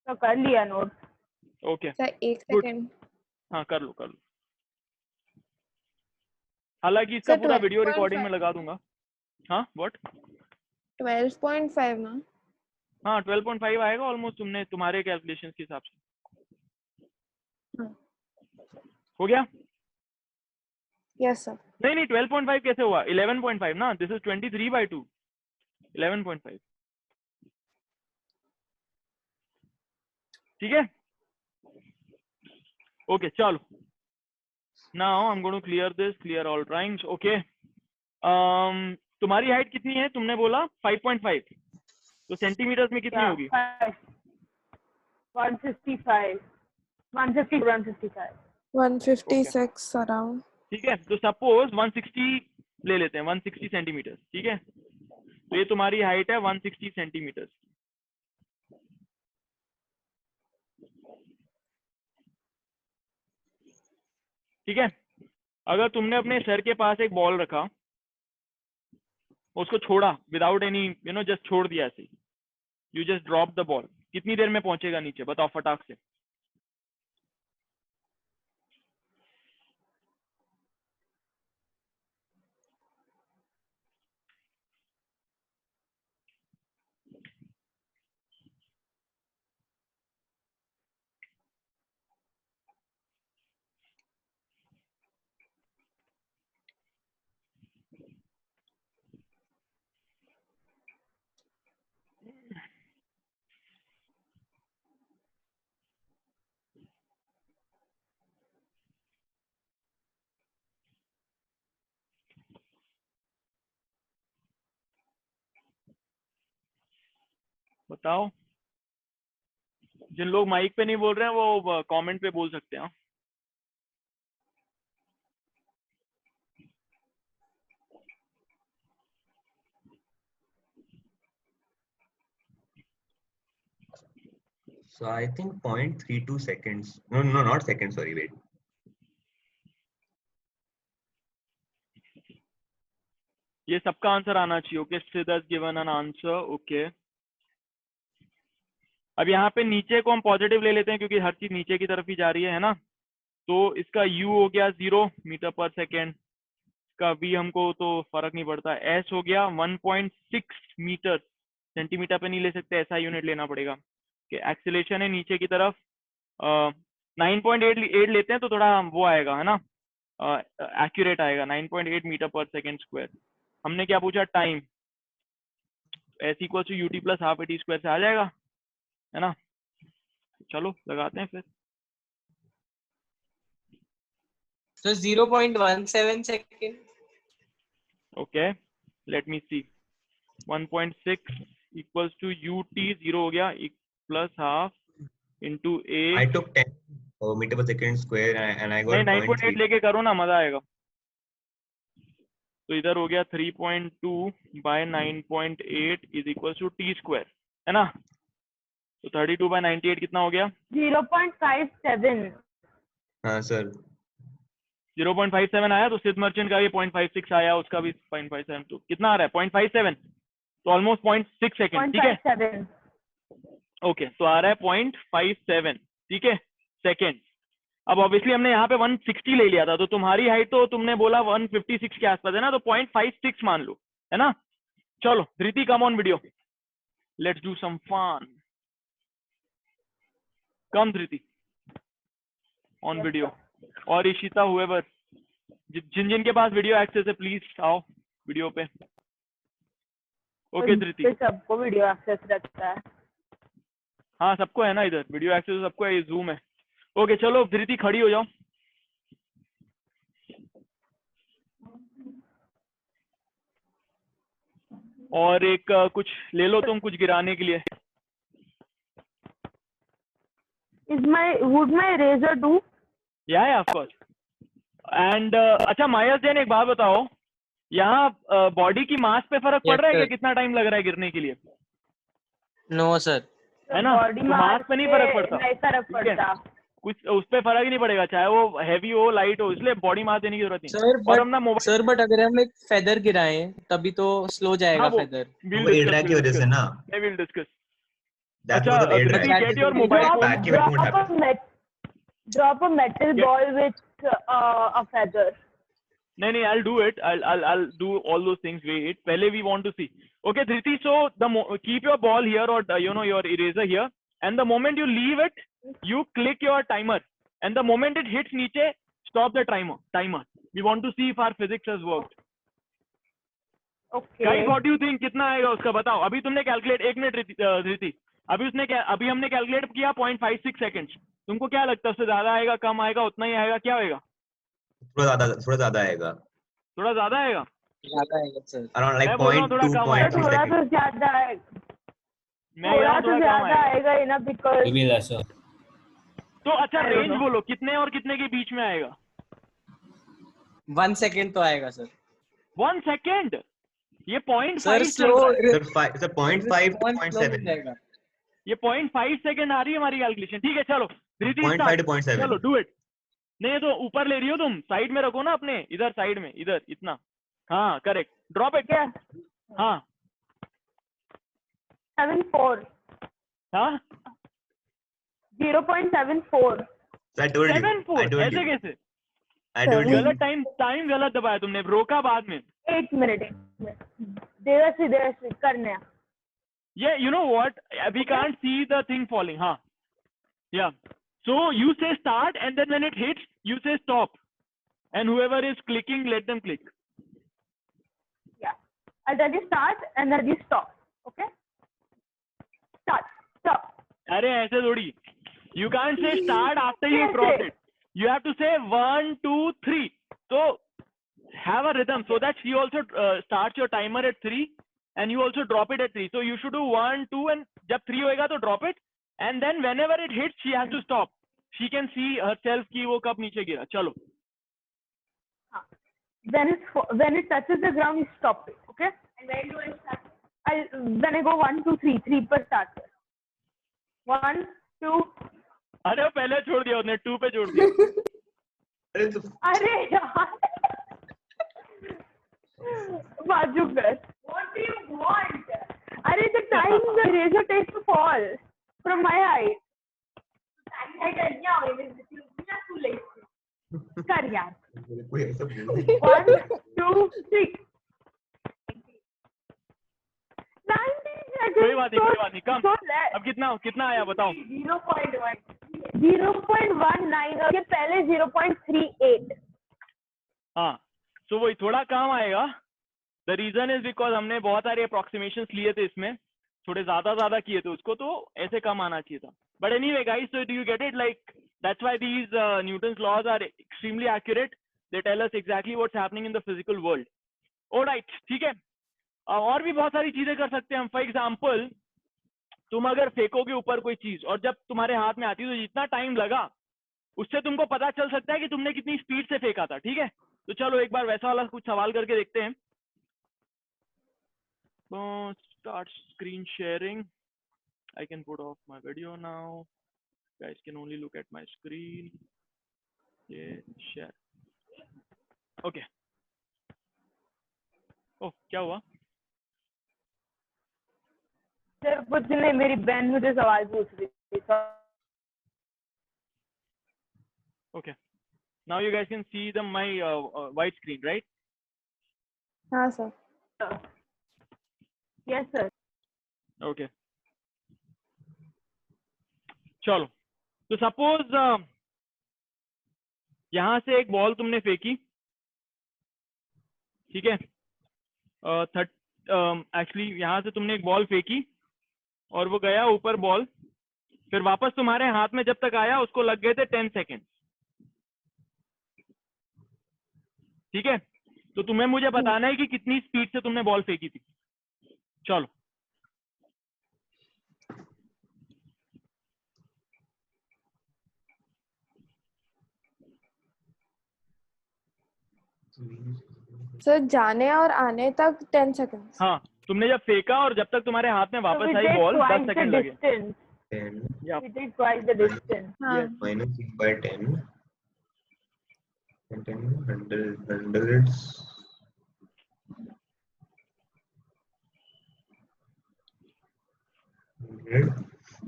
तो कर लिया नोट। ओके सर एक गुड, सेकंड। हाँ कर लो कर लो, हालांकि इसका सर पूरा वीडियो रिकॉर्डिंग में 12.5 लगा दूंगा। हाँ व्हाट, 12.5 ना? हाँ 12.5 आएगा ऑलमोस्ट, तुमने तुम्हारे कैलकुलेशन के हिसाब से, हाँ। हो गया, यस सर। नहीं नहीं 12.5 कैसे हुआ, 11.5 ना, दिस इज 23/2, 11.5, ठीक है, ओके चलो, now I am going to clear this, clear all drawings, okay. तुम्हारी हाइट कितनी है, तुमने बोला 5.5, तो सेंटीमीटर्स में कितनी होगी, 155 150 155 156 अराउंड। ठीक है, तो सपोज 160 ले लेते हैं, 160 सेंटीमीटर, ठीक है, तो ये तुम्हारी हाइट है 160 सेंटीमीटर, ठीक है। अगर तुमने अपने सर के पास एक बॉल रखा, उसको छोड़ा विदाउट एनी जस्ट छोड़ दिया ऐसे, you just drop the ball, कितनी देर में पहुंचेगा नीचे, बताओ फटाक से, बताओ, जिन लोग माइक पे नहीं बोल रहे हैं वो कमेंट पे बोल सकते हैं. So I think 0.32 seconds. No, not seconds. Sorry, wait. ये सबका आंसर आना चाहिए. Okay, Siddharth given an answer. Okay, अब यहाँ पे नीचे को हम पॉजिटिव ले लेते हैं क्योंकि हर चीज नीचे की तरफ ही जा रही है ना. तो इसका u हो गया 0 मीटर पर सेकेंड. का v हमको तो फर्क नहीं पड़ता. s हो गया 1.6 मीटर. सेंटीमीटर पे नहीं ले सकते, ऐसा यूनिट लेना पड़ेगा. कि एक्सीलरेशन है नीचे की तरफ 9.8 लेते हैं तो थोड़ा वो आएगा, है ना, एक्यूरेट आएगा. 9.8 मीटर पर सेकेंड स्क्वायर. हमने क्या पूछा? Time. s equal to ut plus half a T square से आ जाएगा, है ना. चलो लगाते हैं फिर. So 0.17 second. Okay, let me see. 1.6 equals to ut 0 हो गया plus half into a. I took 10 meter per second square and I got नहीं, 9.8 0.3. लेके करो ना, मजा आएगा. तो इधर हो गया 3.2 by 9.8 is equal to t square, है ना. तो 32 बाय 98 कितना हो गया? 0.57. हाँ सर. 0.57 आया. तो सिद्ध मर्चेंट का भी 0.56 आया, उसका भी 0.57. तो कितना आ रहा है? 0.57. तो ऑलमोस्ट 0.6 सेकेंड. ठीक है, 0.57. ओके. तो आ रहा है 0.57. ठीक है, सेकेंड. अब ऑब्वियसली हमने यहाँ पे 160 ले लिया था, तो तुम्हारी हाइट तो तुमने बोला 156 के आसपास है ना, तो 0.56 मान लो, है ना. चलो Dhriti, come on video, let's do some fun. Come Dhriti on video. और इशिता, हुएवर, जिन जिन के पास वीडियो एक्सेस है प्लीज आओ वीडियो पे. ओके धृति. सबको वीडियो एक्सेस रहता है. हाँ सबको है ना, इधर वीडियो एक्सेस सबको है, ये जूम है. ओके चलो धृति खड़ी हो जाओ. और एक कुछ ले लो तुम, कुछ गिराने के लिए. Would my razor do? या ऑफ कोर्स. एंड अच्छा माया जैन, एक बात बताओ, यहाँ बॉडी की मास पे फर्क पड़ रहा है Yes, कि sir. कितना टाइम लग रहा है गिरने के लिए? No sir. है ना, बॉडी तो मास पे नहीं फर्क पड़ता. नहीं फर्क ठीक है? पड़ता. कुछ उस पे फर्क ही नहीं पड़ेगा, चाहे वो हैवी हो लाइट हो, इसलिए बॉडी मास देने की जरूरत नहीं. Sir, और हम ना मोबाइल. सर बट अगर हम एक फेदर गिराएं तभी तो स्लो जाएगा हाँ, वो फेदर. वो एयर ड्रैग की वजह से ना. Will discuss. That's अच्छा because of air Dhriti, drag. Get your Drop- mobile Drop- phone. back it won't happen. Drop a metal Yes. ball with a feather. नहीं, I'll do it. I'll do all those things. Wait, पहले we want to see. Okay, Dhriti, so keep your ball here, or your eraser here, and the moment you leave it, you click your timer, and the moment it hits नीचे, stop the timer. We want to see if our physics has worked. Okay. Guys, what do you think? कितना आएगा उसका बताओ. अभी तुमने calculate, एक minute धृति, अभी हमने कैलकुलेट किया 0.56 सेकेंड्स. तुमको क्या लगता है, उससे ज्यादा आएगा, कम आएगा, उतना ही आएगा, क्या होएगा? थोड़ा ज्यादा आएगा. थोड़ा ज्यादा आएगा. ज्यादा आएगा सर. Around like मैं बोल रहा हूँ थोड़ा 0.2, कम आएगा. 0.3 थोड़ा seconds. तो ज्यादा आएगा. मैं कह रहा थोड़ा हूँ तो थोड़ा कम ज्यादा आएगा. आएगा ना, because Maybe lesser. तो अच्छा I don't रेंज know. बोलो, कितने और कितने के बीच में आएगा? 1 second तो आएगा सर. 1 सेकेंड. ये 0.5 सर चल स्लो. रहा है. Sir, 0.5 to 0.7. ये 0.5 सेकेंड आ रही है हमारी कैलकुलेशन. ठीक है चलो धृति, 0.5 to 0.7. चलो डू इट. नहीं तो ऊपर ले रही हो तुम, साइड में रखो ना अपने, इधर साइड में, इधर इतना. हाँ करेक्ट. Drop it. क्या? हाँ 0.74. हाँ 0.74. So I told you. 7.4. I told ऐसे you. कैसे? I told you. गलत टाइम गलत दबाया तुमने, रोका बाद में. एक मिनट. देवसी करने. Yeah, you know what? We can't see the thing falling. Huh? Yeah. So you say start, and then when it hits, you say stop. And whoever is clicking, let them click. Yeah. I'll tell you start and then you stop. Okay? Stop. अरे ऐसे थोड़ी. You can't say start after you Yes, drop yes. it. You have to say 1, 2, 3. So have a rhythm so that she also starts your timer at 3 and you also drop it at 3. So you should do 1, 2 and जब 3 होएगा तो drop it and then whenever it hits she has to stop. She can see herself कि वो कब नीचे गिरा. चलो. When it touches the ground, you stop it. Okay? And when do I start? When I go 1, 2, 3, 3 पर start कर. 1, 2. अरे वो पहले छोड़ दिया उसने, 2 पे छोड़ दिया. अरे तो अरे यार. बाजू कर. What do you want? अरे the time the razor takes to fall from my height. I don't know. It's too late. कर यार. कोई ऐसा बोल 1, 2, 3. 90 seconds. कोई बात नहीं कम. So less. अब कितना आया बताओ. 0.1. 0.19 और ये पहले 0.38. हाँ, so वही थोड़ा कम आएगा. The reason is because हमने बहुत सारे approximations लिए थे इसमें, थोड़े ज़्यादा किए थे उसको, तो ऐसे कम आना चाहिए था. But anyway guys, so do you get it? Like that's why these Newton's laws are extremely accurate. They tell us exactly what's happening in the physical world. Alright, ठीक है. और भी बहुत सारी चीजें कर सकते हैं हम. For example, तुम अगर फेंकोगे ऊपर कोई चीज और जब तुम्हारे हाथ में आती है तो जितना टाइम लगा उससे तुमको पता चल सकता है कि तुमने कितनी स्पीड से फेंका था. ठीक है, तो चलो एक बार वैसा वाला कुछ सवाल करके देखते हैं. Start screen sharing. I can put off my video now. Guys can only look at my screen. Yeah, share. Okay. Oh, क्या हुआ? सर कुछ नहीं, मेरी बहन मुझे सवाल पूछ रही थी. Okay. Now you guys can see my white screen, right? हाँ सर. Yes sir. Okay. चलो, तो सपोज यहां से एक बॉल तुमने फेंकी. ठीक है. एक्चुअली यहां से तुमने एक बॉल फेंकी और वो गया ऊपर बॉल, फिर वापस तुम्हारे हाथ में जब तक आया उसको लग गए थे 10 सेकेंड. ठीक है, तो तुम्हें मुझे बताना है कि कितनी स्पीड से तुमने बॉल फेंकी थी. चलो. सर जाने और आने तक 10 सेकंड्स. हाँ, तुमने जब फेंका और जब तक तुम्हारे हाथ में So वापस we I take ball 10 twice the second लगे. distance. 10 Yeah. We take twice the distance. हाँ. Yes. minus 6 by 10 and 10 hundreds. 100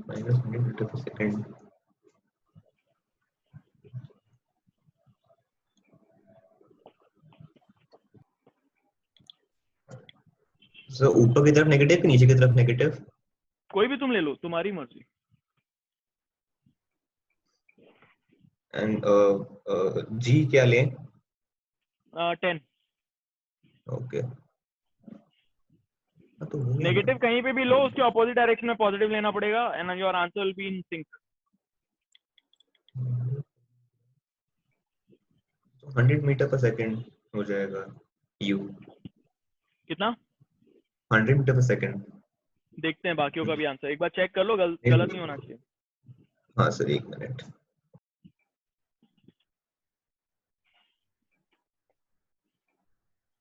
minus 100 meter per second. So ऊपर की तरफ नेगेटिव कि नीचे की तरफ नेगेटिव? कोई भी तुम ले लो, तुम्हारी मर्जी. एंड जी क्या लें? 10. ओके. तो नेगेटिव कहीं पे भी लो, उसके ऑपोजिट डायरेक्शन में पॉजिटिव लेना पड़ेगा and your answer will be in sync. 100 metre per second हो जाएगा. यू कितना? 100 मीटर पर सेकंड. देखते हैं बाकियों का भी आंसर. एक बार चेक कर लो, गलत नहीं होना चाहिए. हाँ सर, 1 मिनट.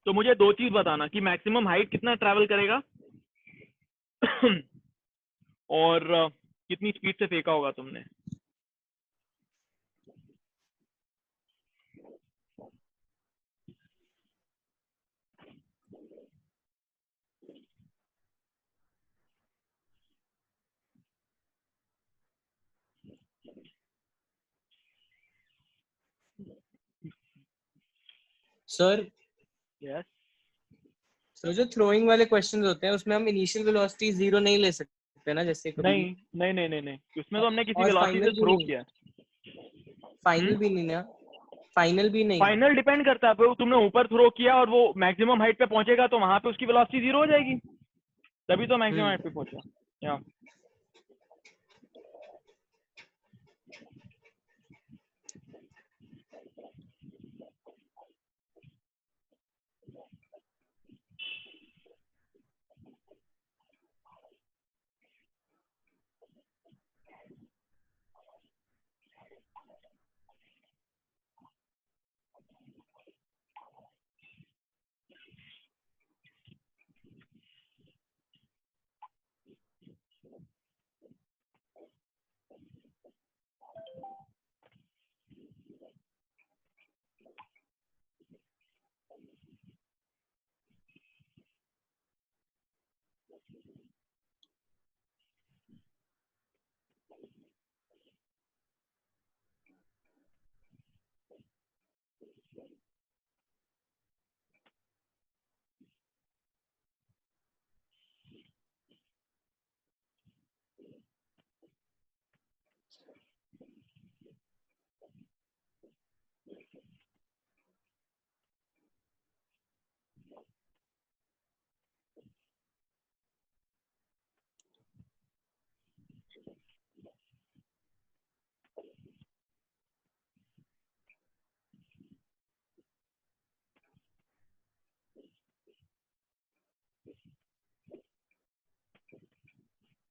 तो मुझे दो चीज बताना कि मैक्सिमम हाइट कितना ट्रैवल करेगा और कितनी स्पीड से फेंका होगा तुमने. Sir yes. सर जो थ्रोइंग वाले क्वेश्चंस होते हैं उसमें हम इनिशियल वेलोसिटी 0 नहीं ले सकते ना, जैसे कभी नहीं, उसमें तो हमने किसी और वेलोसिटी से final भी थ्रो नहीं. किया. फाइनल भी नहीं ना. फाइनल भी नहीं. फाइनल डिपेंड करता है, तुमने ऊपर थ्रो किया और वो मैक्सिमम हाइट पे पहुंचेगा तो वहां पे उसकी वेलोसिटी 0 हो जाएगी, तभी तो मैक्सिमम हाइट पे पहुंचा. या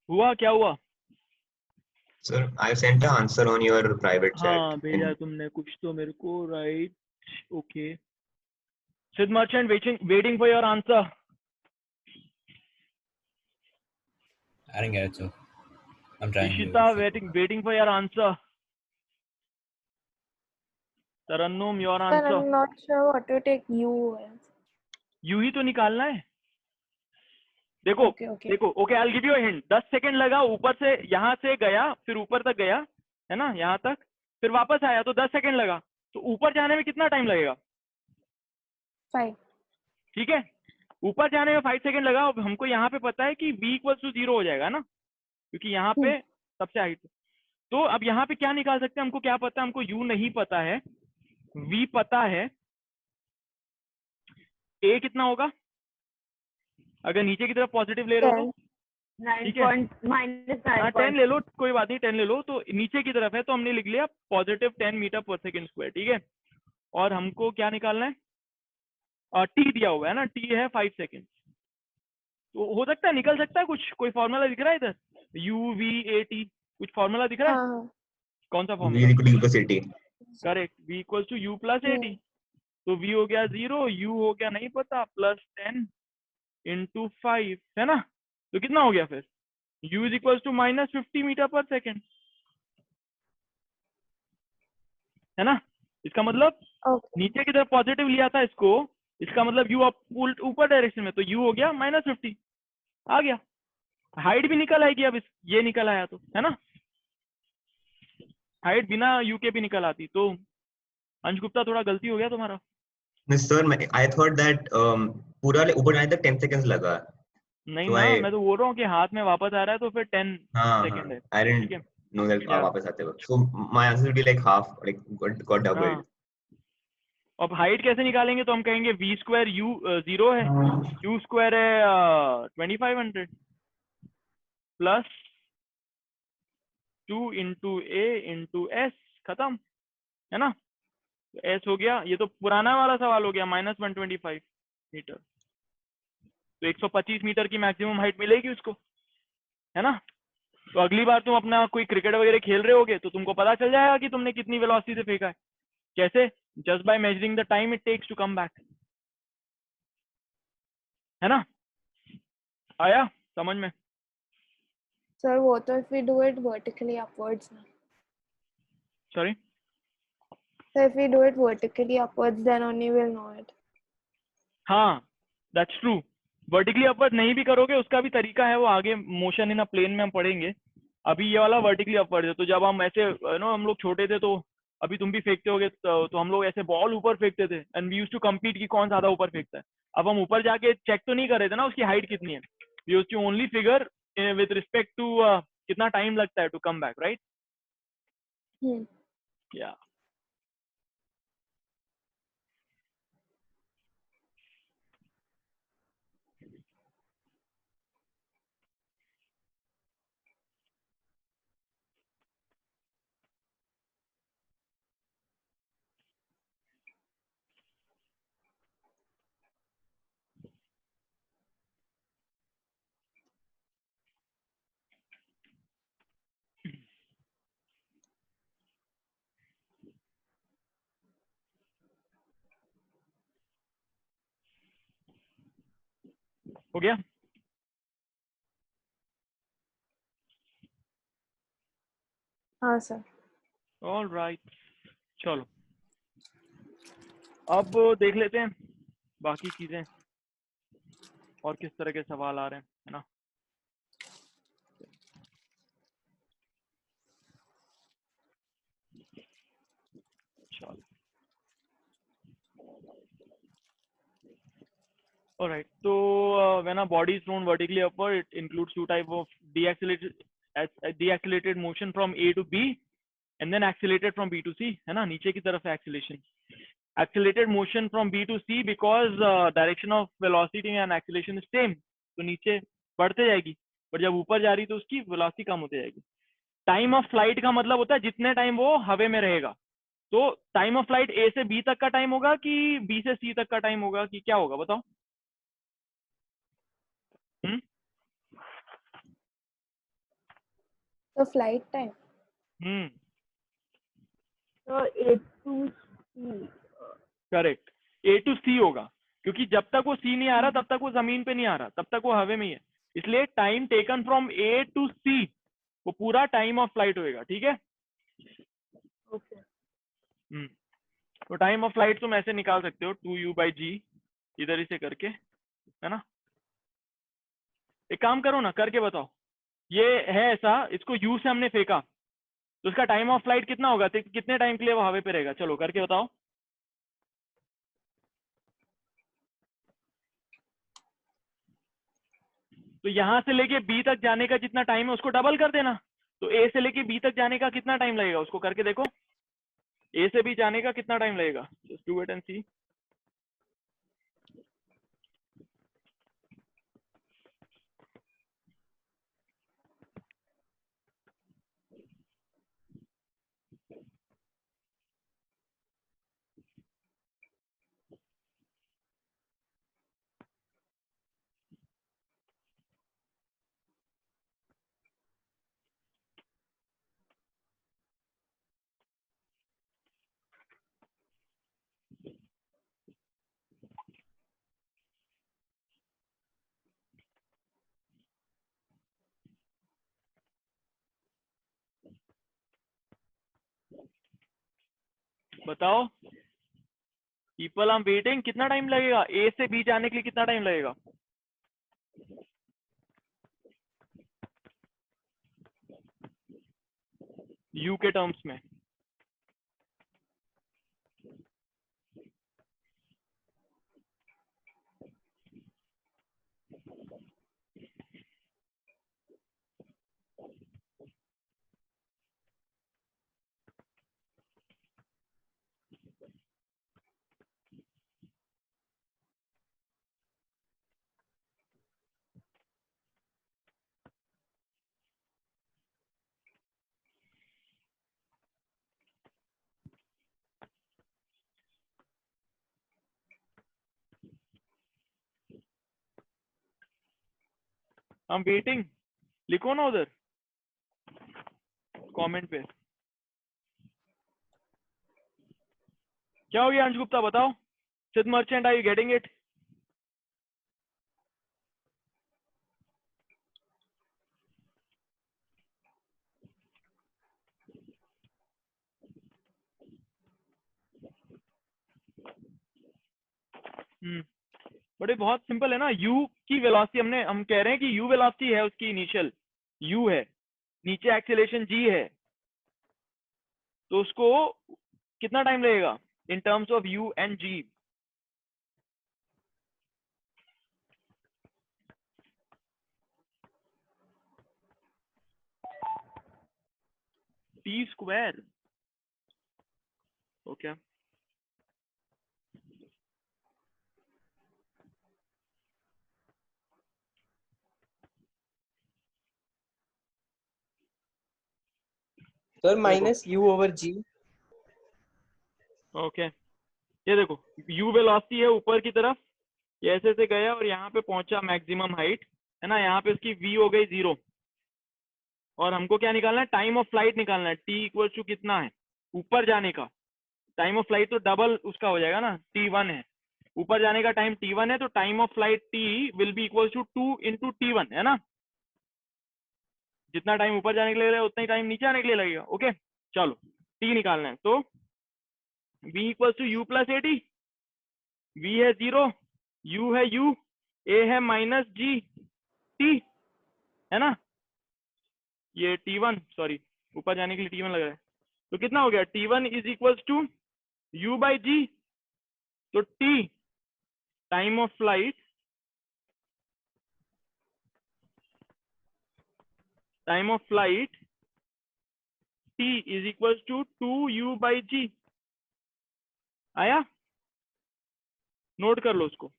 हुआ क्या हुआ? Sir, I sent an answer on your private chat. हाँ भेजा तुमने कुछ तो मेरे को, राइट? ओके। सिद्ध merchant waiting for your answer. I didn't get it, so I'm trying to. Ishita waiting for your answer. Tarannum, your Sir, answer. I'm not sure what to take U as. U ही तो निकालना है। देखो Okay, okay. देखो, okay I will give you a hint. 10 second लगा, ऊपर से यहाँ से गया, फिर ऊपर तक गया, है ना, यहाँ तक, फिर वापस आया तो 10 सेकंड लगा। तो ऊपर जाने में कितना टाइम लगेगा? 5. ठीक है, ऊपर जाने में 5 सेकंड लगा। अब हमको यहाँ पे पता है कि v इक्वल टू 0 हो जाएगा ना, क्योंकि यहाँ पे सबसे हाइट। तो अब यहाँ पे क्या निकाल सकते हैं? हमको क्या पता है? हमको u नहीं पता है, v पता है। a कितना होगा अगर नीचे की तरफ पॉजिटिव ले रहे हो तो? 9 ठीक है। point minus 9 हाँ 10 point. ले लो, कोई बात नहीं, 10 ले लो। तो नीचे की तरफ है तो हमने लिख लिया positive 10 metre per second square. ठीक है, और हमको क्या निकालना है? टी दिया हुआ है ना, टी है 5 सेकेंड। तो हो सकता है, निकल सकता है कुछ, कोई फॉर्मूला दिख रहा है इधर? यू वी ए टी, कुछ फॉर्मूला दिख रहा है? हाँ. कौन सा V formula? equal to U plus 80. Correct, v equal to u plus a t. तो v हो गया 0, u हो गया नहीं पता, प्लस 10 इंटू 5, है ना? तो कितना हो गया फिर? u is equal to minus 50 metre per second, है ना? इसका मतलब Okay. नीचे की तरफ पॉजिटिव लिया था इसको, इसका मतलब u ऊपर डायरेक्शन में, तो u हो गया -50, आ गया। हाइट भी निकल आएगी अब ये निकल आया तो, है ना? हाइट बिना u के भी निकल आती। तो अंश गुप्ता थोड़ा गलती हो गया तुम्हारा। No, sir, I thought that पूरा ऊपर जाने तक 10 seconds लगा। नहीं So ना, I मैं तो बोल रहा हूँ कि हाथ में वापस आ रहा है तो फिर 10 हाँ सेकेंड है। I ठीक didn't है, know that Yeah. वापस आते वक्त। So my answer would be like half, like got doubled. हाँ। अब हाइट कैसे निकालेंगे? तो हम कहेंगे v स्क्वायर u 0 है, u स्क्वायर है 2500 प्लस 2 इंटू ए इंटू एस, खत्म, है ना? तो एस हो गया, ये तो पुराना वाला सवाल हो गया, -125 मीटर। तो 125 मीटर की मैक्सिमम हाइट मिलेगी उसको, है ना? तो अगली बार तुम अपना कोई क्रिकेट वगैरह खेल रहे होगे तो तुमको पता चल जाएगा कि तुमने कितनी वेलोसिटी से फेंका है। कैसे? Just by measuring the time it takes to come back, है ना? आया समझ में? Sir, वो तो if we do it vertically upwards ना. Sorry, So if we do it vertically upwards, then only we'll know it. हाँ दैट्स ट्रू। वर्टिकली अपवर्ड नहीं भी करोगे उसका भी तरीका है, वो आगे मोशन इन अ प्लेन में हम पढ़ेंगे। अभी ये वाला वर्टिकली अपवर्ड है। तो जब हम ऐसे नो हम लोग छोटे थे, तो अभी तुम भी फेंकते होगे, तो हम लोग ऐसे बॉल ऊपर फेंकते थे and we used to compete कि कौन ज्यादा ऊपर फेंकता है। अब हम ऊपर जाके चेक तो नहीं कर रहे थे ना उसकी हाइट कितनी है, we used to only figure with respect to कितना टाइम लगता है टू कम बैक, राइट? या हो गया? हाँ sir. ऑल राइट, चलो अब देख लेते हैं बाकी चीजें और किस तरह के सवाल आ रहे हैं, है ना? चलो all right, so when a body is thrown vertically upward, it includes two type of deaccelerated motion from A to B and then accelerated from B to C, है ना? नीचे की तरफ acceleration, accelerated motion from B to C because direction of velocity and acceleration is same, तो नीचे बढ़ते जाएगी, पर जब ऊपर जा रही तो उसकी velocity कम होती जाएगी। टाइम ऑफ फ्लाइट का मतलब होता है जितने टाइम वो हवे में रहेगा। तो टाइम ऑफ फ्लाइट A से B तक का टाइम होगा कि B से C तक का टाइम होगा कि क्या होगा बताओ? The flight time. Hmm, So A to C. Correct. A to C होगा, क्योंकि जब तक वो सी नहीं आ रहा तब तक वो जमीन पे नहीं आ रहा, तब तक वो हवा में ही है। इसलिए time taken from A to C वो पूरा टाइम ऑफ फ्लाइट होएगा, ठीक है। Okay. तो टाइम ऑफ फ्लाइट तुम ऐसे निकाल सकते हो 2u/g, इधर इसे करके, है ना। एक काम करो ना, करके बताओ। ये है ऐसा, इसको u से हमने फेंका, तो इसका टाइम ऑफ फ्लाइट कितना होगा, तो कितने टाइम के लिए वो हवा पे रहेगा, चलो करके बताओ। तो यहां से लेके बी तक जाने का जितना टाइम है उसको डबल कर देना। तो ए से लेके बी तक जाने का कितना टाइम लगेगा, उसको करके देखो। ए से बी जाने का कितना टाइम लगेगा, जस्ट डू इट एंड सी। बताओ पीपल, आई एम वेटिंग, कितना टाइम लगेगा ए से बी जाने के लिए, कितना टाइम लगेगा। यू के टर्म्स में। आई एम वेटिंग लिखो ना उधर कमेंट पे। क्या हो गया अंश गुप्ता, बताओ। Siddh Merchant, are you getting it. बड़े बहुत सिंपल है ना। u की वेलोसिटी हम कह रहे हैं कि u वेलोसिटी है उसकी इनिशियल, u है, नीचे एक्सेलरेशन g है, तो उसको कितना टाइम लगेगा in terms of u and g। t square, okay. Sir minus u over g। Okay, ये देखो u वेलोसिटी है ऊपर की तरफ, ये ऐसे से गया और यहाँ पे पहुंचा मैक्सिमम हाइट, है ना। यहाँ पे उसकी v हो गई 0, और हमको क्या निकालना है, टाइम ऑफ फ्लाइट निकालना है। t इक्वल टू कितना है ऊपर जाने का टाइम ऑफ फ्लाइट, तो डबल उसका हो जाएगा ना, t1 है ऊपर जाने का टाइम, t1 है, तो time of flight t will be equal to 2 into t1, है ना। जितना टाइम ऊपर जाने के लिए लगेगा उतना ही टाइम नीचे आने के लिए लगेगा, ओके। चलो t निकालना है, तो v equal to u plus a t, v है 0, u है u, a है माइनस g t, है ना। ये t1, सॉरी ऊपर जाने के लिए t1 लग रहा है, तो कितना हो गया, t1 is equal to u by g, तो t time of flight, time of flight t is equal to 2u by g। आया, नोट कर लो उसको।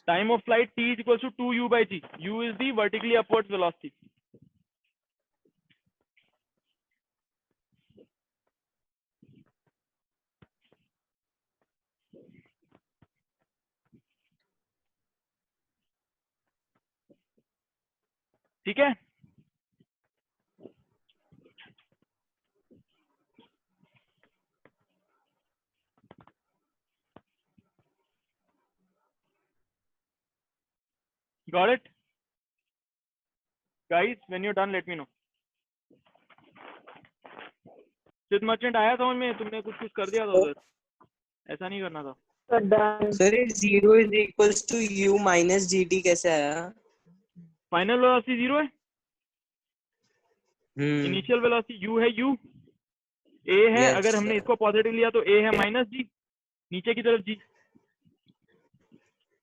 Time of flight t is equal to 2u by g, u is the vertically upwards velocity. ठीक है, got it guys? when you're done let me know. सिद्ध merchant आया समझ में? तुमने कुछ कुछ कर दिया था उधर, ऐसा नहीं करना था। So done. Sir 0 is equals to u minus gt कैसे आया? फाइनल वेलोसिटी 0 है, इनिशियल वेलोसिटी u है, u a है। Yes, अगर हमने sir. इसको पॉजिटिव लिया तो a है माइनस g, नीचे की तरफ g,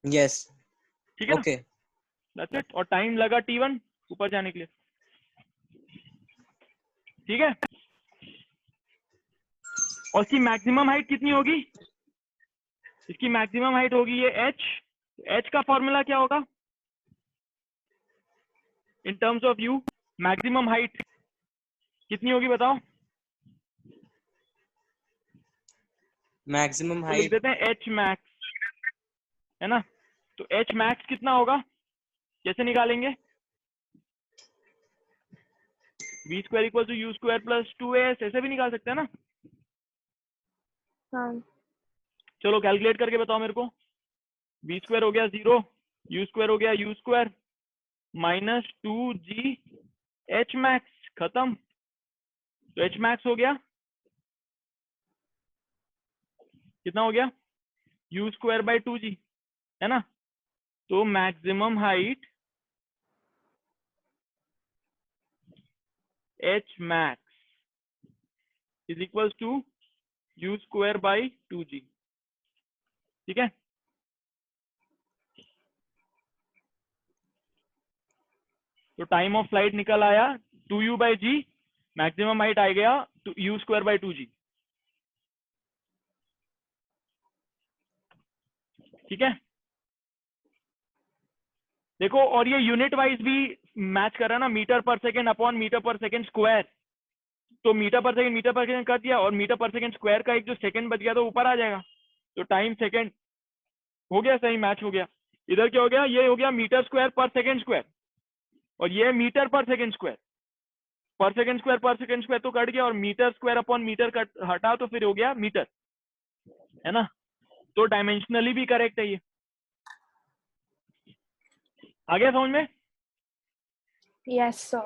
यस ठीक है ना? Okay that's it. और टाइम लगा t1 ऊपर जाने के लिए, ठीक है। और इसकी मैक्सिमम हाइट कितनी होगी? इसकी मैक्सिमम हाइट होगी ये h। h का फॉर्मूला क्या होगा in terms of u? Maximum height कितनी होगी बताओ? मैक्सिमम तो लिख हाइट देते हैं h max, है ना? तो h max कितना होगा, कैसे निकालेंगे? v square equal to u square plus 2as, ऐसे भी निकाल सकते हैं ना? हाँ चलो कैलकुलेट करके बताओ मेरे को। v स्क्वायर हो गया 0, u स्क्वायर हो गया u square minus 2g h max, खत्म। तो h मैक्स हो गया कितना हो गया? u स्क्वायर बाई 2g, है ना? तो maximum height h max is equal to u square by 2g, ठीक है। तो टाइम ऑफ फ्लाइट निकल आया 2u by g, maximum height आ गया u स्क्वायर बाई 2g, ठीक है। देखो, और ये यूनिट वाइज भी मैच कर रहा है ना, metre per second upon metre per second square. तो मीटर पर सेकेंड कर दिया, और मीटर पर सेकेंड स्क्वायर का एक जो सेकेंड बच गया तो ऊपर आ जाएगा। तो टाइम सेकेंड हो गया, सही मैच हो गया। इधर क्या हो गया? ये हो गया metre square per second square, और ये metre per second square. Per second square तो कट गया, और metre square upon metre cut हटा तो फिर हो गया मीटर, है ना? तो डायमेंशनली भी करेक्ट है ये। आ गया समझ में? yes sir.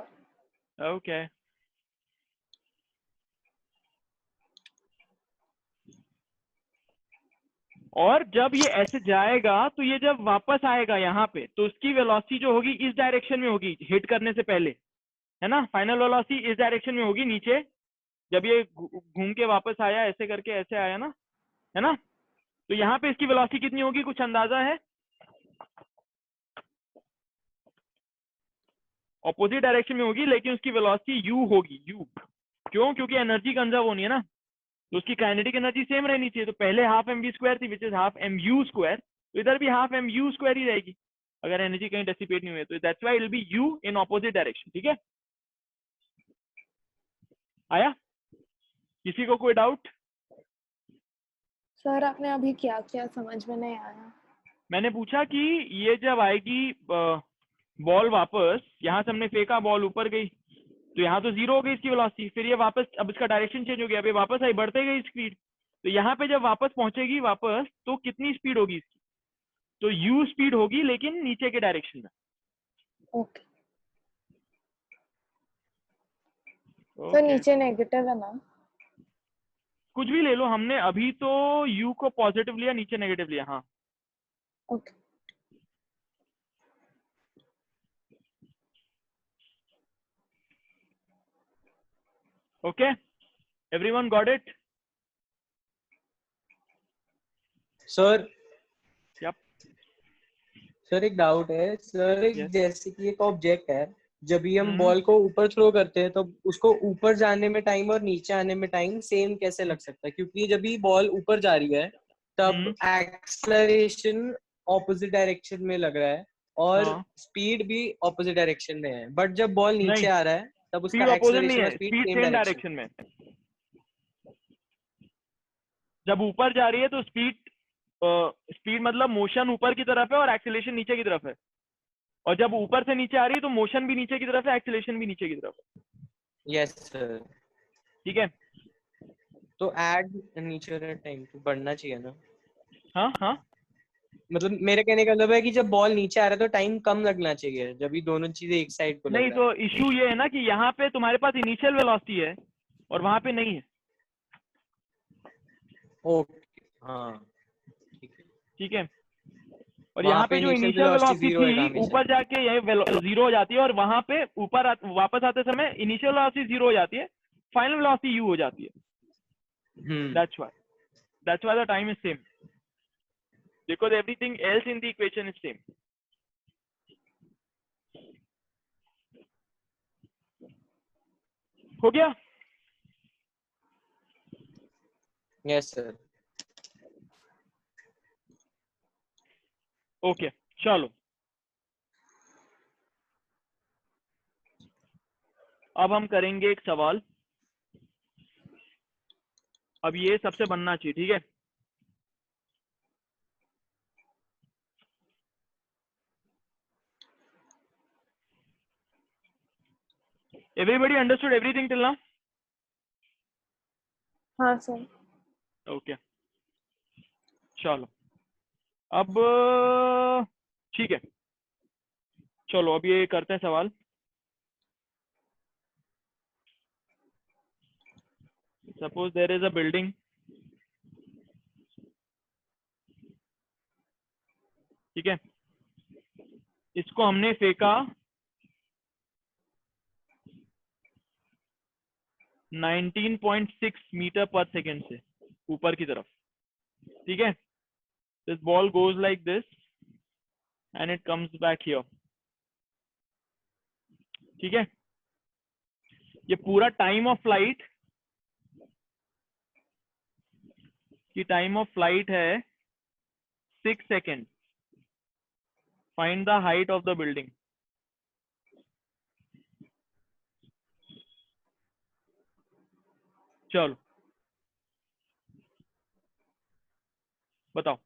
ओके और जब ये ऐसे जाएगा तो ये जब वापस आएगा यहाँ पे, तो उसकी वेलोसिटी जो होगी इस डायरेक्शन में होगी, हिट करने से पहले, है ना? फाइनल वेलोसिटी इस डायरेक्शन में होगी नीचे। जब ये घूम के वापस आया, ऐसे करके ऐसे आया ना, है ना? तो यहाँ पे इसकी वेलोसिटी कितनी होगी, कुछ अंदाजा है? ऑपोजिट डायरेक्शन में होगी, लेकिन उसकी वेलोसिटी u होगी, u। क्यों? क्योंकि एनर्जी कंजर्व होनी है ना, तो उसकी काइनेटिक एनर्जी सेम रहनी चाहिए। तो पहले हाफ mv स्क्वायर थी, which is half mu square, तो इधर भी हाफ mu स्क्वायर ही रहेगी, अगर एनर्जी कहीं डेसिपेट नहीं हुई। तो that's why it will be u in opposite direction, ठीक है? आया किसी को कोई डाउट? सर आपने अभी क्या किया समझ में नहीं आया। मैंने पूछा कि ये जब आएगी बॉल वापस, यहाँ से हमने फेंका, बॉल ऊपर गई, तो यहाँ तो 0 हो गई इसकी वेलोसिटी, फिर ये वापस, अब इसका डायरेक्शन चेंज हो गया, अब ये वापस आई, बढ़ते गई स्पीड। तो यहाँ पे जब वापस पहुंचेगी वापस, तो कितनी स्पीड होगी इसकी? तो u स्पीड होगी, लेकिन नीचे के डायरेक्शन में। ओके तो Okay. नीचे नेगेटिव है ना? कुछ भी ले लो, हमने अभी तो u को पॉजिटिव लिया, नीचे नेगेटिव लिया। हाँ okay okay, everyone got it? Sir yup sir एक डाउट है सर, एक यस। जैसे कि एक ऑब्जेक्ट है, जब भी हम हम्म। बॉल को ऊपर थ्रो करते हैं तो उसको ऊपर जाने में टाइम और नीचे आने में टाइम सेम कैसे लग सकता है? क्योंकि जब भी बॉल ऊपर जा रही है तब एक्सेलरेशन ऑपोजिट डायरेक्शन में लग रहा है और हाँ स्पीड भी ऑपोजिट डायरेक्शन में है, बट जब बॉल नीचे नहीं, आ रहा है तब स्पीड उसका अपोजिट नहीं एक्सेलरेशन और है, speed speed same same direction. Direction में। जब ऊपर जा रही है तो स्पीड मतलब मोशन ऊपर की तरफ है और एक्सेलरेशन नीचे की तरफ है। और जब ऊपर से नीचे आ रही है तो मोशन भी नीचे की तरफ है, एक्सेलरेशन भी नीचे की तरफ है। Yes sir. ठीक है। तो ऐड नीचे वाला टाइम तो बढ़ना चाहिए ना। हाँ हाँ, मतलब मेरे कहने का मतलब है कि जब बॉल नीचे आ रहा है तो टाइम कम लगना चाहिए, जब ये दोनों चीजें एक साइड को लग नहीं रहा तो इश्यू ये है ना कि यहाँ पे तुम्हारे पास इनिशियल वेलोसिटी है और वहां पे नहीं है। है। ओके हाँ ठीक है। ठीक है। और वहां यहाँ पे पे जो initial initial velocity velocity zero है थी हमेशा। ऊपर जाके ये जीरो हो जाती है, और वहां पे ऊपर वापस आते समय इनिशियल वेलोसिटी जीरो हो जाती है, फाइनल वेलोसिटी यू हो जाती है। Hmm. That's why the time is same, because everything else in the equation is same. हो गया? Yes sir. ओके चलो, अब हम करेंगे एक सवाल। अब ये सबसे बनना चाहिए, ठीक है? Everybody understood everything till now? हाँ सर। ओके चलो, अब ठीक है, चलो अब ये करते हैं सवाल। Suppose there is a building, ठीक है? इसको हमने फेंका 19.6 मीटर पर सेकेंड से ऊपर की तरफ, ठीक है? This ball goes like this and it comes back here, ठीक है? ये पूरा टाइम ऑफ फ्लाइट, की टाइम ऑफ फ्लाइट है 6 second. Find the height of the building. चलो बताओ।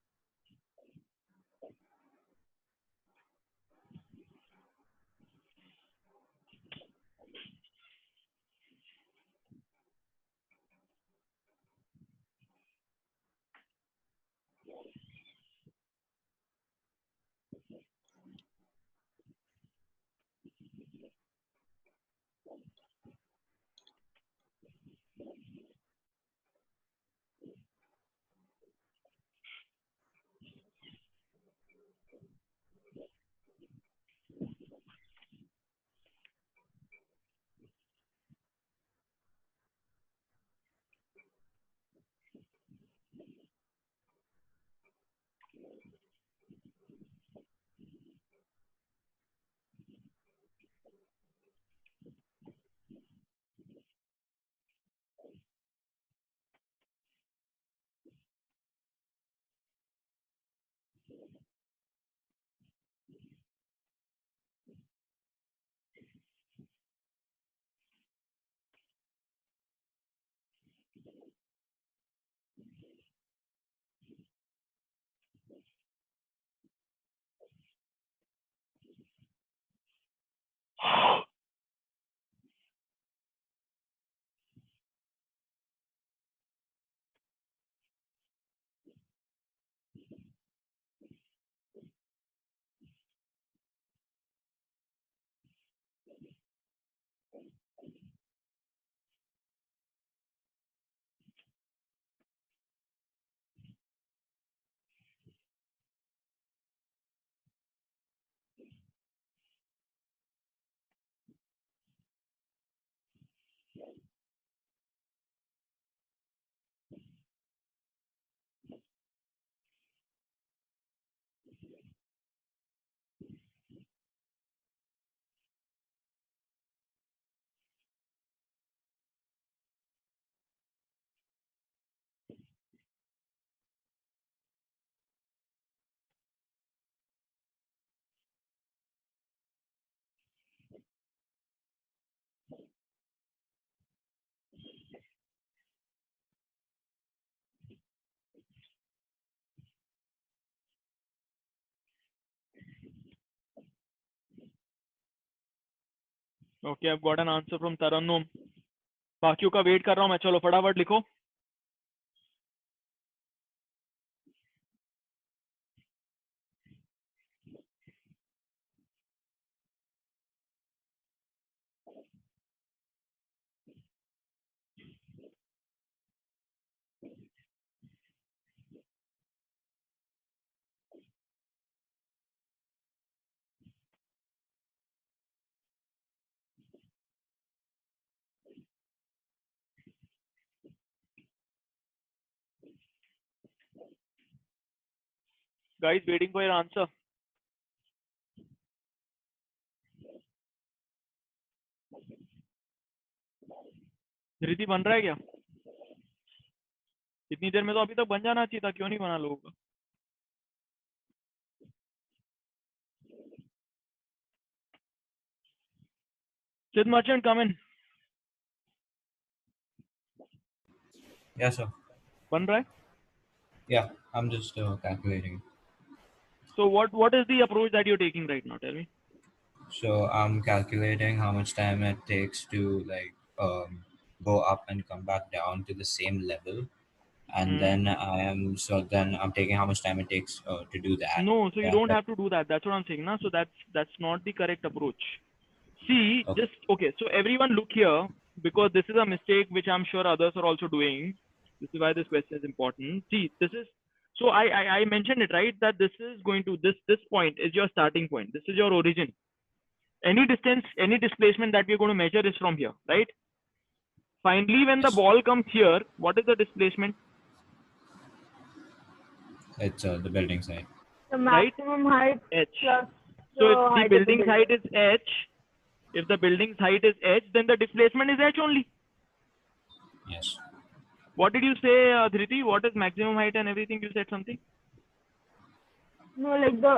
Okay, I've got an answer from Tarannum. बाकियों का वेट कर रहा हूँ मैं. चलो फटाफट लिखो. Guys, waiting for your answer. धृति बन रहा है क्या? इतनी देर में तो अभी तक बन जाना चाहिए था, क्यों नहीं बना लोगों का? Sid Merchant, come in. Yeah, sir. बन रहा है? Yeah, I'm just calculating. So what is the approach that you're taking right now? Tell me. So I'm calculating how much time it takes to like go up and come back down to the same level, and then then I'm taking how much time it takes to do that. No, so you Yeah, don't that- have to do that. That's what I'm saying, na? So that's not the correct approach. See, Okay. just okay. So everyone look here, because this is a mistake which I'm sure others are also doing. This is why this question is important. See, this is so I mentioned it, right, that this is going to this point is your starting point. This is your origin. Any distance, any displacement that we're going to measure is from here, right? Finally, when the Yes. ball comes here, what is the displacement? It's the building side. The Right? maximum height H. plus So if the height of building's height is h, if the building's height is h, then the displacement is h only. Yes. What did you say, Dhriti? What is maximum height and everything? You said something. No, like the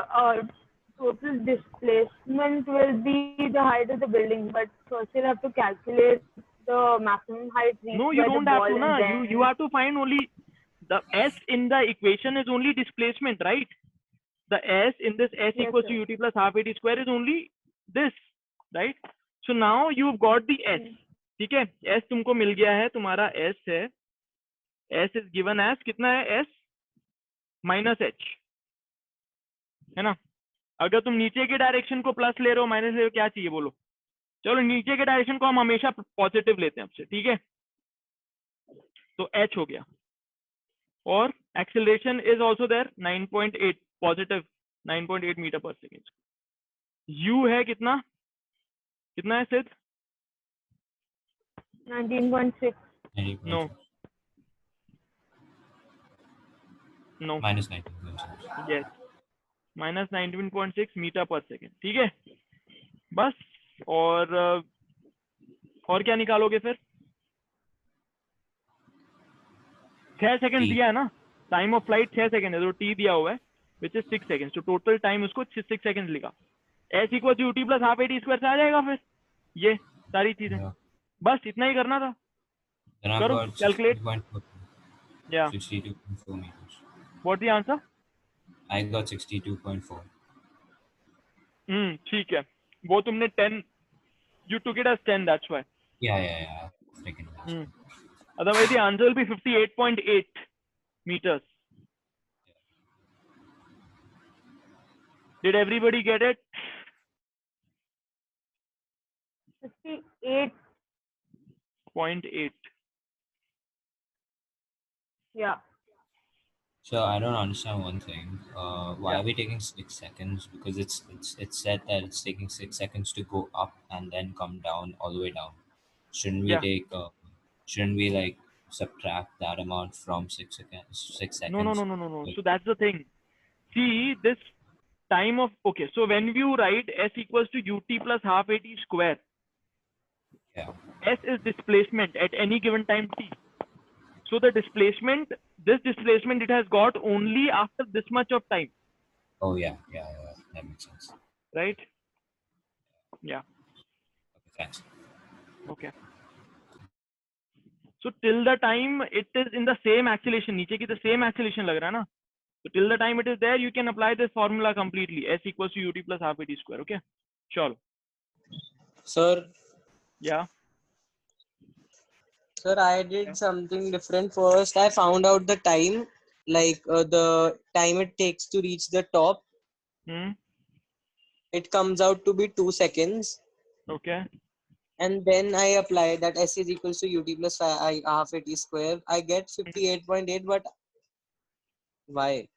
total displacement will be the height of the building, but first you'll have to calculate the maximum height reached No, you by the don't have ball to, and na. then You have to find only the s in the equation is only displacement, right? The s in this s Yes, equals sir. to ut plus half at square is only this, right? So now you've got the s. ठीक है? s तुमको मिल गया है, तुम्हारा s है. s is given as कितना है? s minus h, है ना? अगर तुम नीचे के डायरेक्शन को प्लस ले रहे हो, माइनस ले रहे हो, क्या चाहिए बोलो? चलो नीचे के डायरेक्शन को हम हमेशा पॉजिटिव लेते हैं आपसे, ठीक है? तो h हो गया. और acceleration is also there 9.8 positive 9.8 metre per second. u है कितना? कितना है सिद्ध? 19.6. 90.6. No. No. Minus 19.6. Yes. Minus 19.6 metre per second. ठीक है, बस. और क्या निकालोगे फिर? 6 सेकंड T. दिया है ना, टाइम ऑफ फ्लाइट 6 सेकंड है, तो टी दिया हुआ है विच इज 6 सेकंड. तो टोटल टाइम उसको 6 सेकंड लिखा. S equal to t plus half a t square से आ जाएगा फिर ये सारी चीजें. Yeah. बस इतना ही करना था. Then I've करो, got calculate. 62.4. या 62.4 meters. What the answer? I got 62.4. ठीक है, वो तुमने 10, you took it as 10, that's why. Yeah. Freaking nice. Otherwise the answer will be 58.8 meters. Did everybody get it? 58. 0.8. Yeah. So I don't understand one thing. Why Yeah. are we taking 6 seconds? Because it's said that it's taking 6 seconds to go up and then come down all the way down. Shouldn't we Yeah. shouldn't we like subtract that amount from 6 seconds? 6 seconds. No. So that's the thing. See this time of, okay, so when you write s equals to ut plus half at square, Yeah. s is displacement at any given time t. So the displacement, this displacement it has got only after this much of time, Oh yeah. That makes sense. right? Yeah. Okay, thanks. Okay. So till the time it is in the same acceleration, नीचे की the same acceleration लग रहा है ना? So till the time it is there, you can apply this formula completely. S equals to ut plus half at square. Okay. Sure. Sir, Yeah. Sir, I did something different. First, I found out the time, like the time it takes to reach the top. Hmm. It comes out to be 2 seconds. Okay. And then I apply that S is equals to UT plus I half AT square. I get 58.8, but why?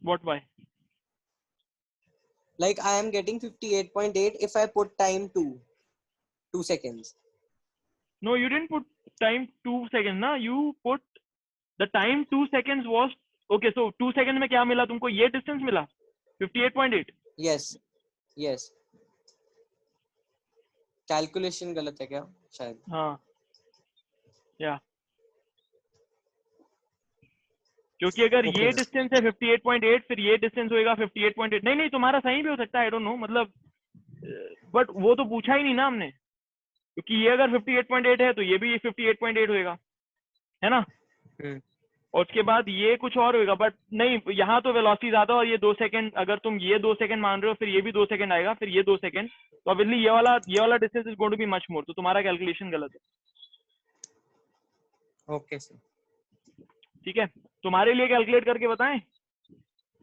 What? Why? Like I am getting 58.8 if I put time 2 seconds. No, you didn't put time 2 seconds, ना? You put the time 2 seconds was okay. So 2 seconds में क्या मिला तुमको? ये distance मिला 58.8. Yes, yes. Calculation गलत है क्या? शायद. हाँ. Yeah. क्योंकि अगर Okay. ये डिस्टेंस है 58.8 फिर ये डिस्टेंस होएगा 58.8. नहीं नहीं, तुम्हारा सही भी हो सकता है, आई डोंट नो, मतलब बट वो तो पूछा ही नहीं ना हमने, क्योंकि ये अगर 58.8 है तो ये भी 58.8 होएगा, है ना? और उसके बाद ये कुछ और होएगा, बट नहीं, यहाँ तो वेलोसिटी ज्यादा और ये 2 सेकंड, अगर तुम ये 2 सेकंड मान रहे हो फिर ये भी 2 सेकंड आएगा, फिर ये 2 सेकंड, तो ऑब्वियसली ये वाला distance is going to be much more, तो तुम्हारा कैलकुलेशन गलत है. Okay, sir. ठीक है, तुम्हारे लिए कैलकुलेट करके बताएं.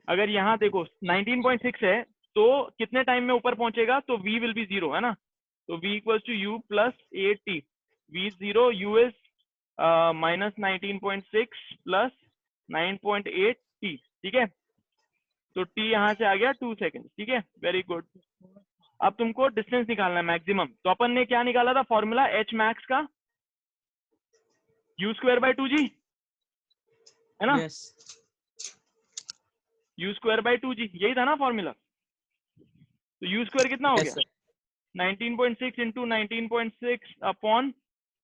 अगर यहाँ देखो 19.6 है तो कितने टाइम में ऊपर पहुंचेगा, तो v विल बी 0, है ना? तो v equals to u plus 8t. v is 0, u is minus 19.6 plus 9.8t. ठीक है, तो t यहाँ से आ गया 2 सेकेंड. ठीक है, वेरी गुड. अब तुमको डिस्टेंस निकालना है मैक्सिमम. तो अपन ने क्या निकाला था फॉर्मूला h मैक्स का? u स्क्वायर बाय 2g, है ना? Yes. u square by 2g, यही था ना फॉर्मूला. तो u स्क्वायर कितना हो Yes, गया? sir. 19.6 into 19.6 upon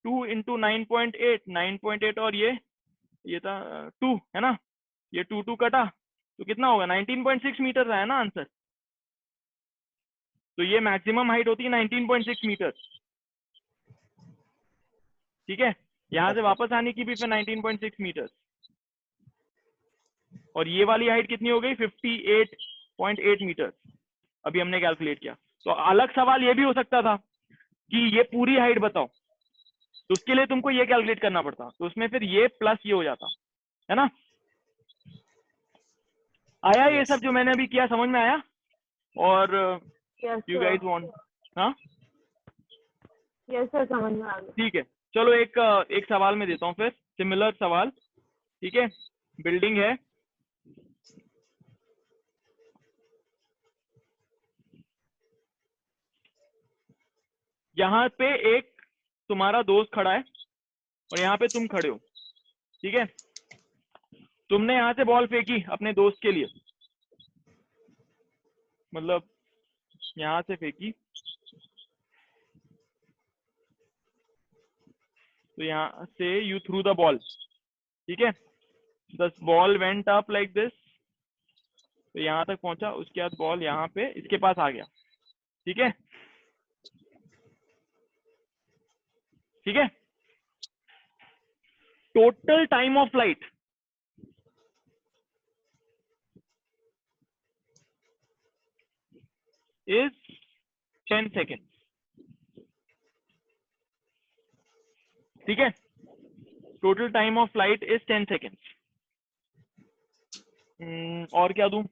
2 into 9.8. 9.8 और ये था 2, है ना? ये 2 कटा तो कितना होगा? 19.6 मीटर है ना आंसर. तो ये मैक्सिमम हाइट होती है 19.6 मीटर. ठीक है, यहाँ से वापस आने की भी फिर 19.6 मीटर. और ये वाली हाइट कितनी हो गई? 58.8 मीटर. अभी हमने कैलकुलेट किया. तो अलग सवाल ये भी हो सकता था कि ये पूरी हाइट बताओ, तो उसके लिए तुमको ये कैलकुलेट करना पड़ता, तो उसमें फिर ये प्लस ये हो जाता, है ना? आया ये सब जो मैंने अभी किया, समझ में आया? और Yes, you sir. Guys want? हाँ, Yes, sir, समझ में आ गया. ठीक है, चलो एक सवाल में देता हूँ फिर, सिमिलर सवाल. ठीक है, बिल्डिंग है, यहाँ पे एक तुम्हारा दोस्त खड़ा है और यहाँ पे तुम खड़े हो. ठीक है, तुमने यहाँ से बॉल फेंकी अपने दोस्त के लिए, मतलब यहाँ से फेंकी, तो यहाँ से यू थ्रू द बॉल. ठीक है, the ball went up like this, तो यहाँ तक पहुंचा, उसके बाद बॉल यहाँ पे इसके पास आ गया. ठीक है, ठीक है. Total time of flight is 10 seconds. ठीक है, total time of flight is 10 seconds. और क्या दूं?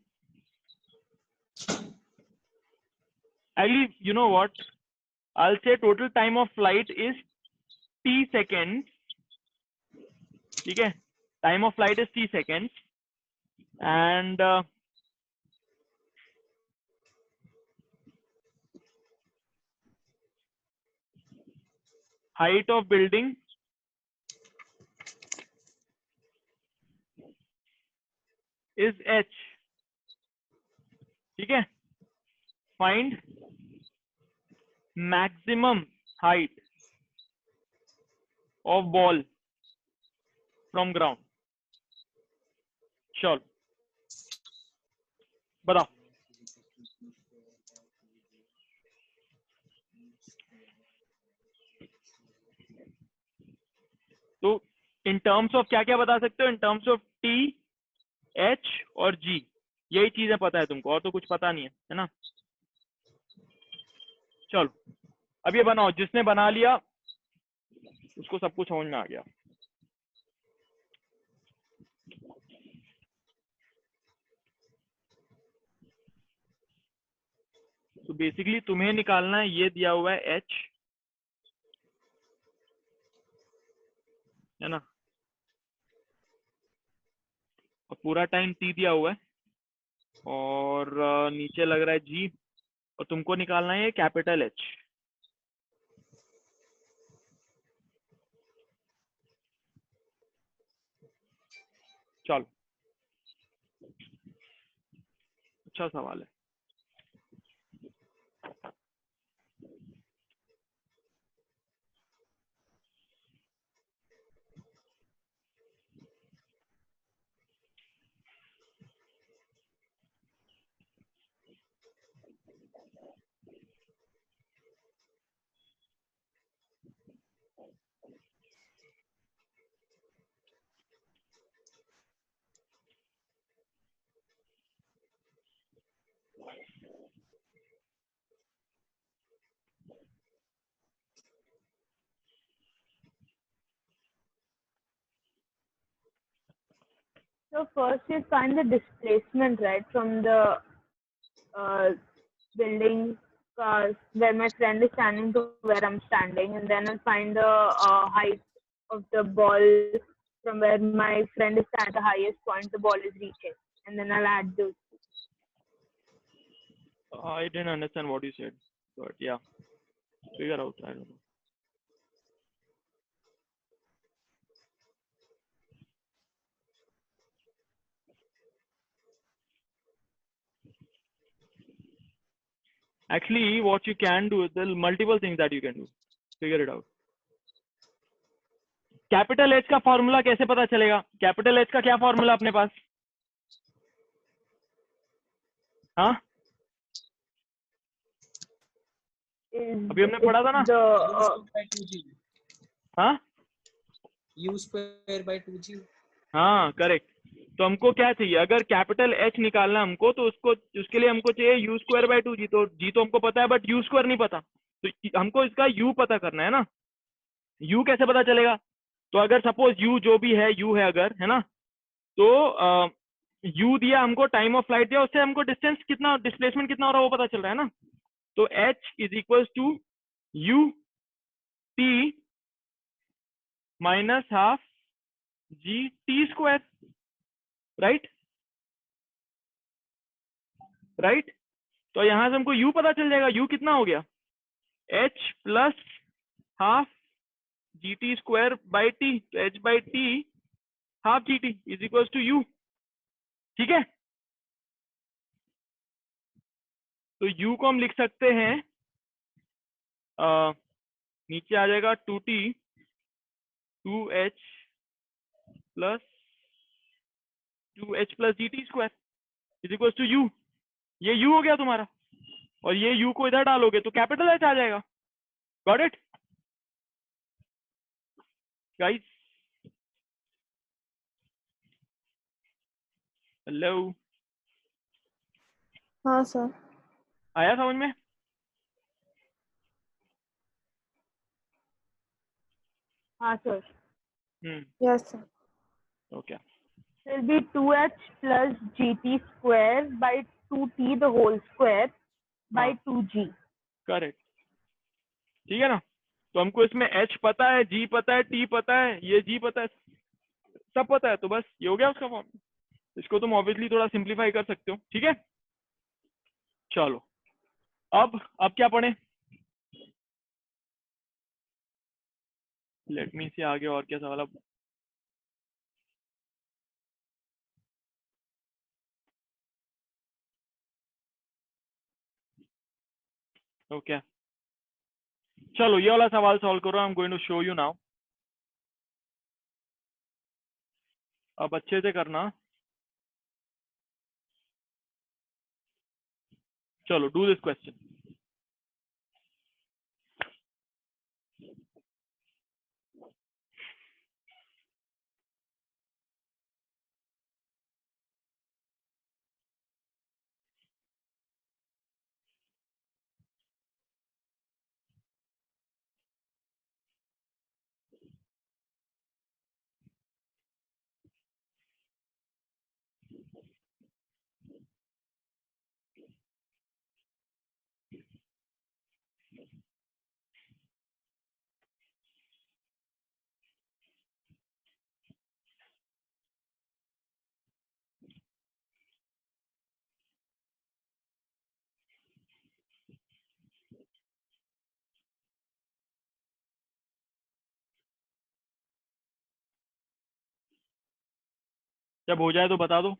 Actually, you know what? I'll say total time of flight is t seconds. ठीक है, time of flight is t seconds, and height of building is h. ठीक है, find maximum height of ball from ground. Sure, बताओ. तो in terms of क्या क्या बता सकते हो? In terms of T, H और जी, यही चीजें पता है तुमको, और तो कुछ पता नहीं है, है ना? चलो, अब ये बनाओ, जिसने बना लिया उसको सब कुछ समझ में आ गया। तो बेसिकली तुम्हें निकालना है, ये दिया हुआ है h, है ना, और पूरा टाइम t दिया हुआ है, और नीचे लग रहा है g, और तुमको निकालना है कैपिटल H। चलो, अच्छा सवाल है। So first you find the displacement, right, from the building where my friend is standing to where I'm standing, and then I'll find the height of the ball from where my friend is at the highest point the ball is reaching, and then I'll add those. I didn't understand what you said, but yeah, figure out. I don't know. Actually, what you can do, there are multiple things that you can do. Figure it out. Capital H का formula कैसे पता चलेगा? Capital H का क्या formula अपने पास? हाँ, अभी हमने पढ़ा था ना। हाँ, u²/2g। हाँ करेक्ट। तो हमको क्या चाहिए? अगर कैपिटल H निकालना हमको, तो उसके लिए हमको चाहिए u²/2g। तो g तो हमको पता है, बट u² नहीं पता, तो हमको इसका u पता करना है ना। u कैसे पता चलेगा? तो अगर सपोज u जो भी है, u है अगर, है ना, तो u दिया हमको, टाइम ऑफ फ्लाइट दिया, उससे हमको डिस्टेंस कितना, डिस्प्लेसमेंट कितना हो रहा है वो पता चल रहा है ना। तो h is equal to u t minus half g t square, right. तो यहां से हमको u पता चल जाएगा। u कितना हो गया? h plus half g t square by t, तो h by t half g t is equal to u। ठीक है, तो u को हम लिख सकते हैं, नीचे आ जाएगा 2t 2h plus 2h plus g t square is equal to u। ये u हो गया तुम्हारा, और ये u को इधर डालोगे तो कैपिटल H आ जाएगा। Got it guys? हेलो, हाँ सर। आया समझ में? हाँ sir. Yes sir. Okay, So it'll be 2h plus gt square by 2t the whole square by हाँ 2g. करेक्ट, ठीक है ना। तो हमको इसमें h पता है, g पता है, t पता है, ये g पता है, सब पता है, तो बस ये हो गया उसका फॉर्म। इसको तुम ऑब्वियसली थोड़ा सिंप्लीफाई कर सकते हो। ठीक है, चलो अब क्या पढ़े? लेट मी सी आगे और क्या सवाल। अब ओके, चलो ये वाला सवाल सॉल्व करो। I am going to show you now. अब अच्छे से करना। चलो डू दिस क्वेश्चन। जब हो जाए तो बता दो।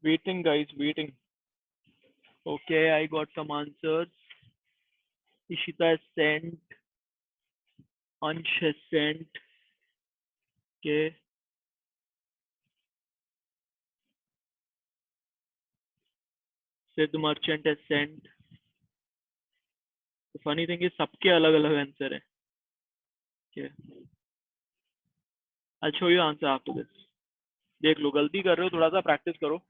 Waiting, guys, waiting. Okay, I got some answers. Ishita has sent. Ansh has sent. Okay. Sid Merchant has sent. The funny thing is, सबके अलग-अलग आंसर है. Okay. I'll show you answer after this. देख लो, गलती कर रहे हो थोड़ा सा प्रैक्टिस करो.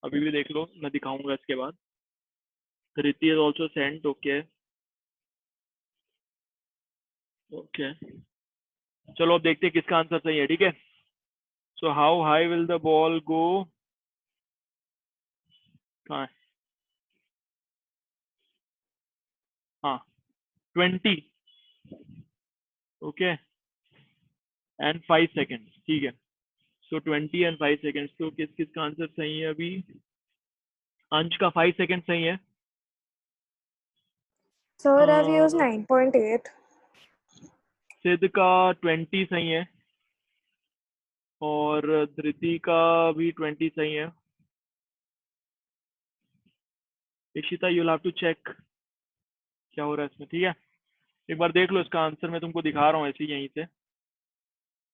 अभी भी देख लो, मैं दिखाऊंगा इसके बाद. Kriti has also sent. Okay. Okay. चलो अब देखते हैं किसका आंसर सही है. ठीक है. So how high will the ball go? कहाँ है? हाँ, 20. Okay. And 5 seconds. ठीक है. So 20 and 5 seconds. तो किसका आंसर सही है अभी? अंश का 5 सेकंड सही है. Sir, I've used 9.8. सिद्ध का 20 सही है और धृति का भी 20 सही है. Ishita, you have to check क्या हो रहा है इसमें. ठीक है, एक बार देख लो इसका आंसर. मैं तुमको दिखा रहा हूँ ऐसे ही यहीं से.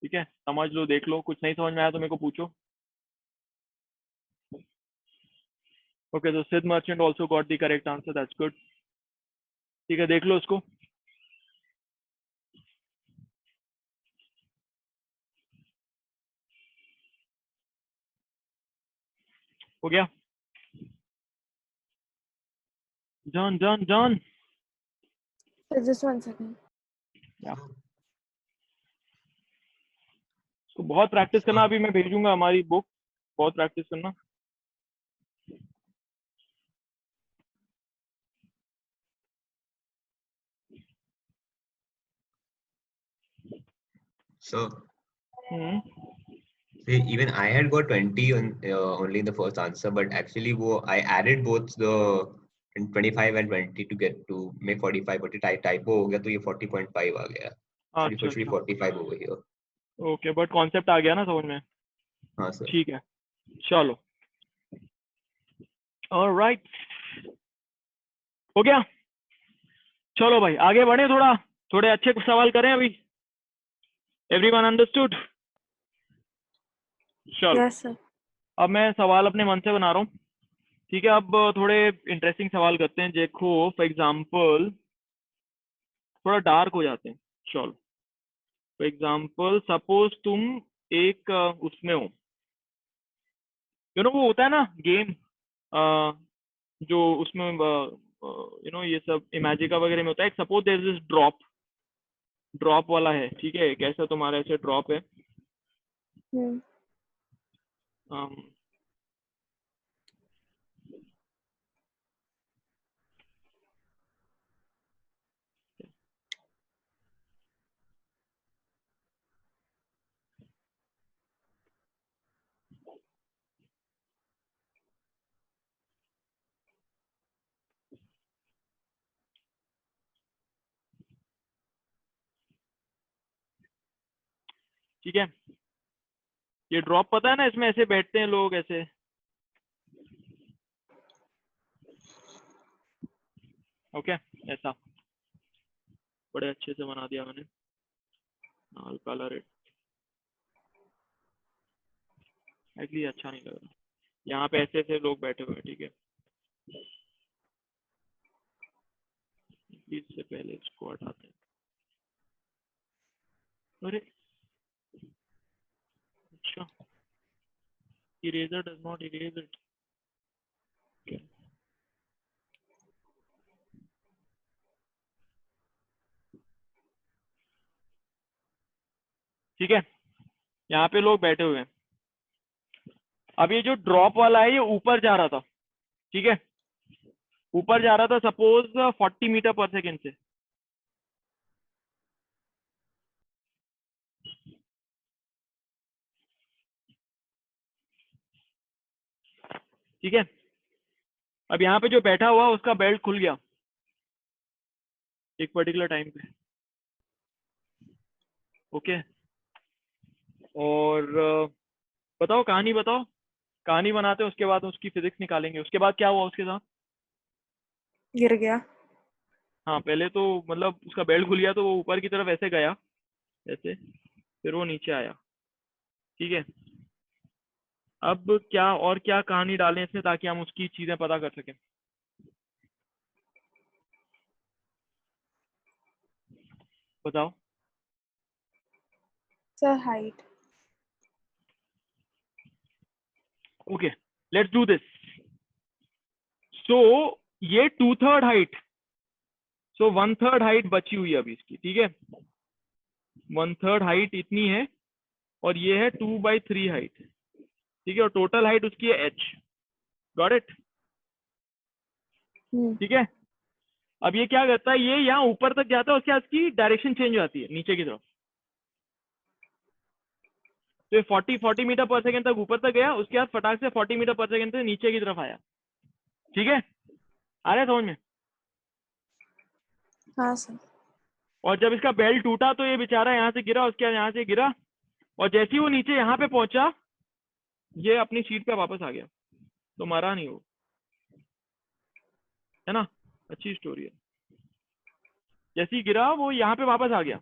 ठीक है, समझ लो, देख लो. कुछ नहीं समझ में आया तो मेरे को पूछो. ओके, तो सिद्ध merchant also got the correct answer. That's good. ठीक है, देख लो इसको. हो गया. John John John So just 1 second. तो बहुत प्रैक्टिस करना, अभी मैं भेजूंगा हमारी बुक, बहुत प्रैक्टिस करना. So hmm. even I had got 20 on only in the first answer, but actually I added both the 25 and 20 to get to make 45. But typo हो गया तो ये 40.5 आ गया. So it should be 45 over here. Okay, but concept आ गया ना समझ में? हाँ सर. ठीक है, चलो. ऑलराइट, हो गया. चलो भाई आगे बढ़े, थोड़े अच्छे कुछ सवाल करें अभी. Everyone understood? चलो. Yes, sir. अब मैं सवाल अपने मन से बना रहा हूँ. ठीक है, अब थोड़े इंटरेस्टिंग सवाल करते हैं. देखो फॉर एग्जांपल थोड़ा डार्क हो जाते हैं. चलो फॉर एग्जांपल सपोज तुम एक उसमें हो, वो होता है ना गेम, जो उसमें ये सब इमेजिका वगैरह में होता है. एक सपोज देयर इज ड्रॉप वाला है. ठीक है, कैसा तुम्हारा ऐसे ड्रॉप है. ठीक है, ये ड्रॉप पता है ना, इसमें ऐसे बैठते हैं लोग ऐसे. ओके, ऐसा बड़े अच्छे से बना दिया मैंने. लाल काला रेड एक्चुअली अच्छा नहीं लग रहा. यहाँ पे ऐसे ऐसे लोग बैठे हुए हैं. ठीक है, इससे पहले इसको हटाते हैं. अरे अच्छा, eraser does not erase it. ठीक है, यहाँ पे लोग बैठे हुए हैं. अब ये जो ड्रॉप वाला है ये ऊपर जा रहा था. ठीक है, ऊपर जा रहा था सपोज 40 मीटर पर सेकेंड से. ठीक है, अब यहाँ पे जो बैठा हुआ उसका बेल्ट खुल गया एक पर्टिकुलर टाइम पे. ओके, और बताओ कहानी बताओ. कहानी बनाते हैं, उसके बाद उसकी फिजिक्स निकालेंगे. उसके बाद क्या हुआ उसके साथ? गिर गया. हाँ, पहले तो मतलब उसका बेल्ट खुल गया तो वो ऊपर की तरफ ऐसे गया ऐसे, फिर वो नीचे आया. ठीक है, अब क्या कहानी डालें इसमें ताकि हम उसकी चीजें पता कर सकें? बताओ. Sir, height. Okay, let's do this. So ये 2/3 हाइट, सो 1/3 हाइट बची हुई है अभी इसकी. ठीक है, 1/3 हाइट इतनी है और ये है 2/3 हाइट. ठीक है, और टोटल हाइट उसकी है h. Got it? ठीक है, अब ये क्या करता है, ये यहाँ ऊपर तक जाता है, उसके बाद इसकी डायरेक्शन चेंज हो जाती है नीचे की तरफ. तो ये 40 मीटर पर सेकेंड तक ऊपर तक गया, उसके बाद फटाक से 40 मीटर पर सेकेंड से नीचे की तरफ आया. ठीक है, आ रहा है समझ में? हाँ सर. और जब इसका बेल्ट टूटा तो ये बेचारा यहाँ से गिरा, उसके बाद यहाँ से गिरा, और जैसे ही वो नीचे यहाँ पे पहुंचा ये अपनी सीट पे वापस आ गया. तो मरा नहीं वो, है ना? अच्छी स्टोरी है. जैसे ही गिरा वो यहाँ पे वापस आ गया.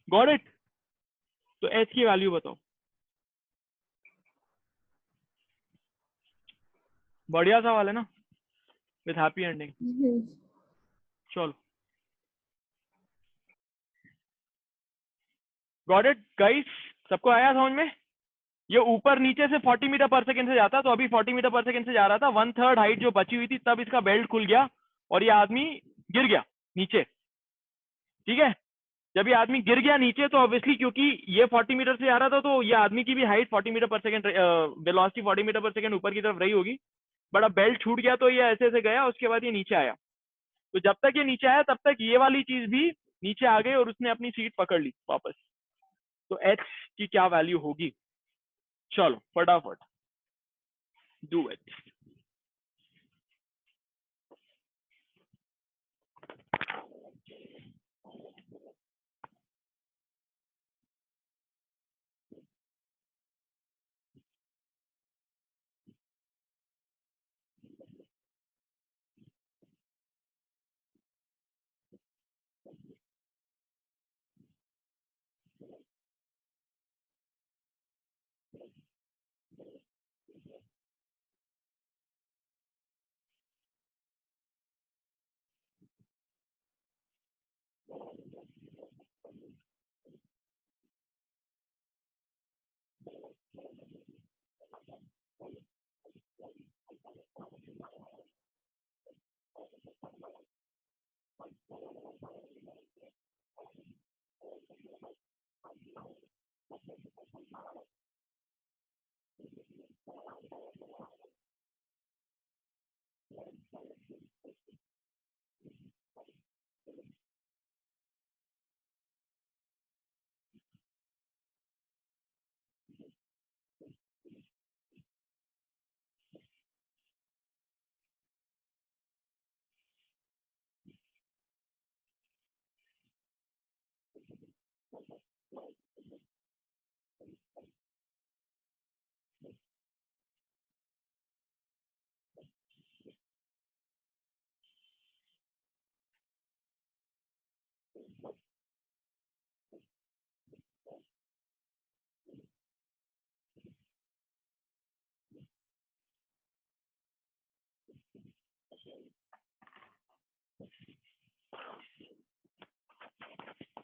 Got it? तो एच की वैल्यू बताओ. बढ़िया सवाल है ना, विथ हैप्पी एंडिंग. चलो, गॉट इट गाइस? सबको आया समझ में? ये ऊपर नीचे से 40 मीटर पर सेकेंड से जाता, तो अभी 40 मीटर पर सेकेंड से जा रहा था. 1/3 हाइट जो बची हुई थी, तब इसका बेल्ट खुल गया और ये आदमी गिर गया. नीचे, ठीक है। जब ये आदमी गिर गया नीचे तो ऑब्वियसली क्योंकि ये 40 मीटर से आ रहा था तो ये आदमी की भी height 40 metre per second, velocity 40 metre per second ऊपर की तरफ रही होगी, बट अब बेल्ट छूट गया तो ये ऐसे ऐसे गया, उसके बाद ये नीचे आया। तो जब तक ये नीचे आया तब तक ये वाली चीज भी नीचे आ गई और उसने अपनी सीट पकड़ ली वापस। तो एच की क्या वैल्यू होगी? चलो फटाफट डू इट।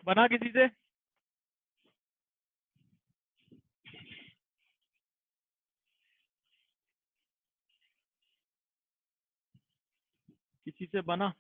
बना किसी से? किसी से बना?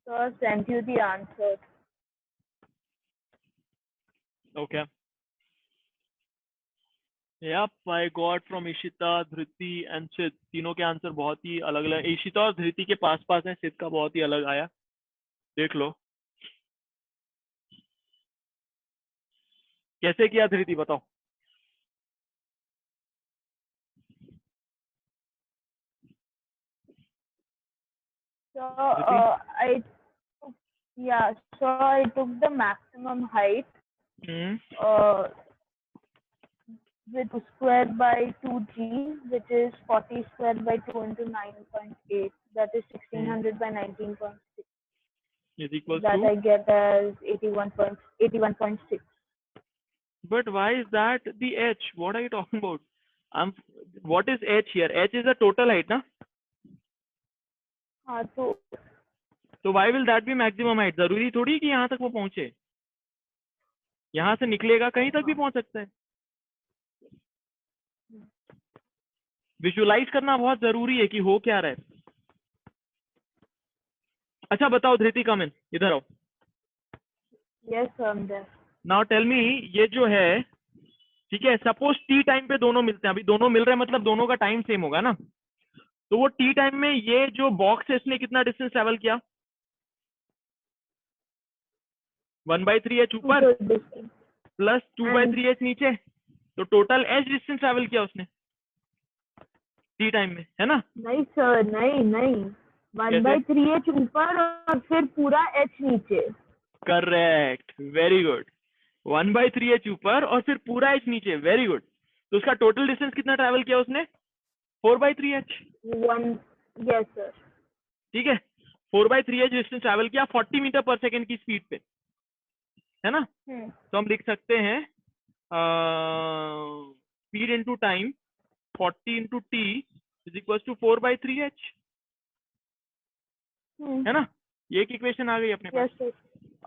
So I sent you the answer. Okay. Yep, I got from Ishita, Dhriti and Sid. तीनों के आंसर बहुत ही अलग अलग। ईशिता और धृति के पास पास है, सिद का बहुत ही अलग आया, देख लो। कैसे किया धृति बताओ? So I took the maximum height. with 2 square by 2g, which is 40 square by 2 into 9.8. That is 1600 by 19.6. Is equals That to. I get as 81.6. But why is that the h? What are you talking about? What is h here? H is the total height, na? हाँ तो So why will that be maximum height? जरूरी थोड़ी कि यहाँ तक वो पहुंचे. यहाँ से निकलेगा कहीं तक भी पहुंच सकता है. विजुअलाइज करना बहुत जरूरी है कि हो क्या रहा है. अच्छा बताओ धृति, कम इन, इधर आओ. yes sir, I'm there. Now tell me, ये जो है, ठीक है, सपोज टी टाइम पे दोनों मिलते हैं. अभी दोनों मिल रहे हैं मतलब दोनों का टाइम सेम होगा ना. तो वो टी टाइम में ये जो बॉक्स है इसने कितना डिस्टेंस ट्रेवल किया? 1/3h ऊपर Good distance. प्लस 2/3h नीचे. तो टोटल h डिस्टेंस ट्रेवल किया उसने टी टाइम में, है ना? नहीं सर, नहीं 1/3h ऊपर और फिर पूरा h नीचे. Correct, very good. 1/3h ऊपर और फिर पूरा h नीचे, वेरी गुड. तो उसका टोटल डिस्टेंस कितना ट्रैवल किया उसने? 4/3h. 1 yes sir. ठीक है, 4/3h डिस्टेंस ट्रैवल किया 40 मीटर पर सेकेंड की स्पीड पे, है ना? तो हम लिख सकते हैं speed into time 40 into t is equal to 4/3h, है ना? ये एक इक्वेशन आ गई अपने पास. yes sir.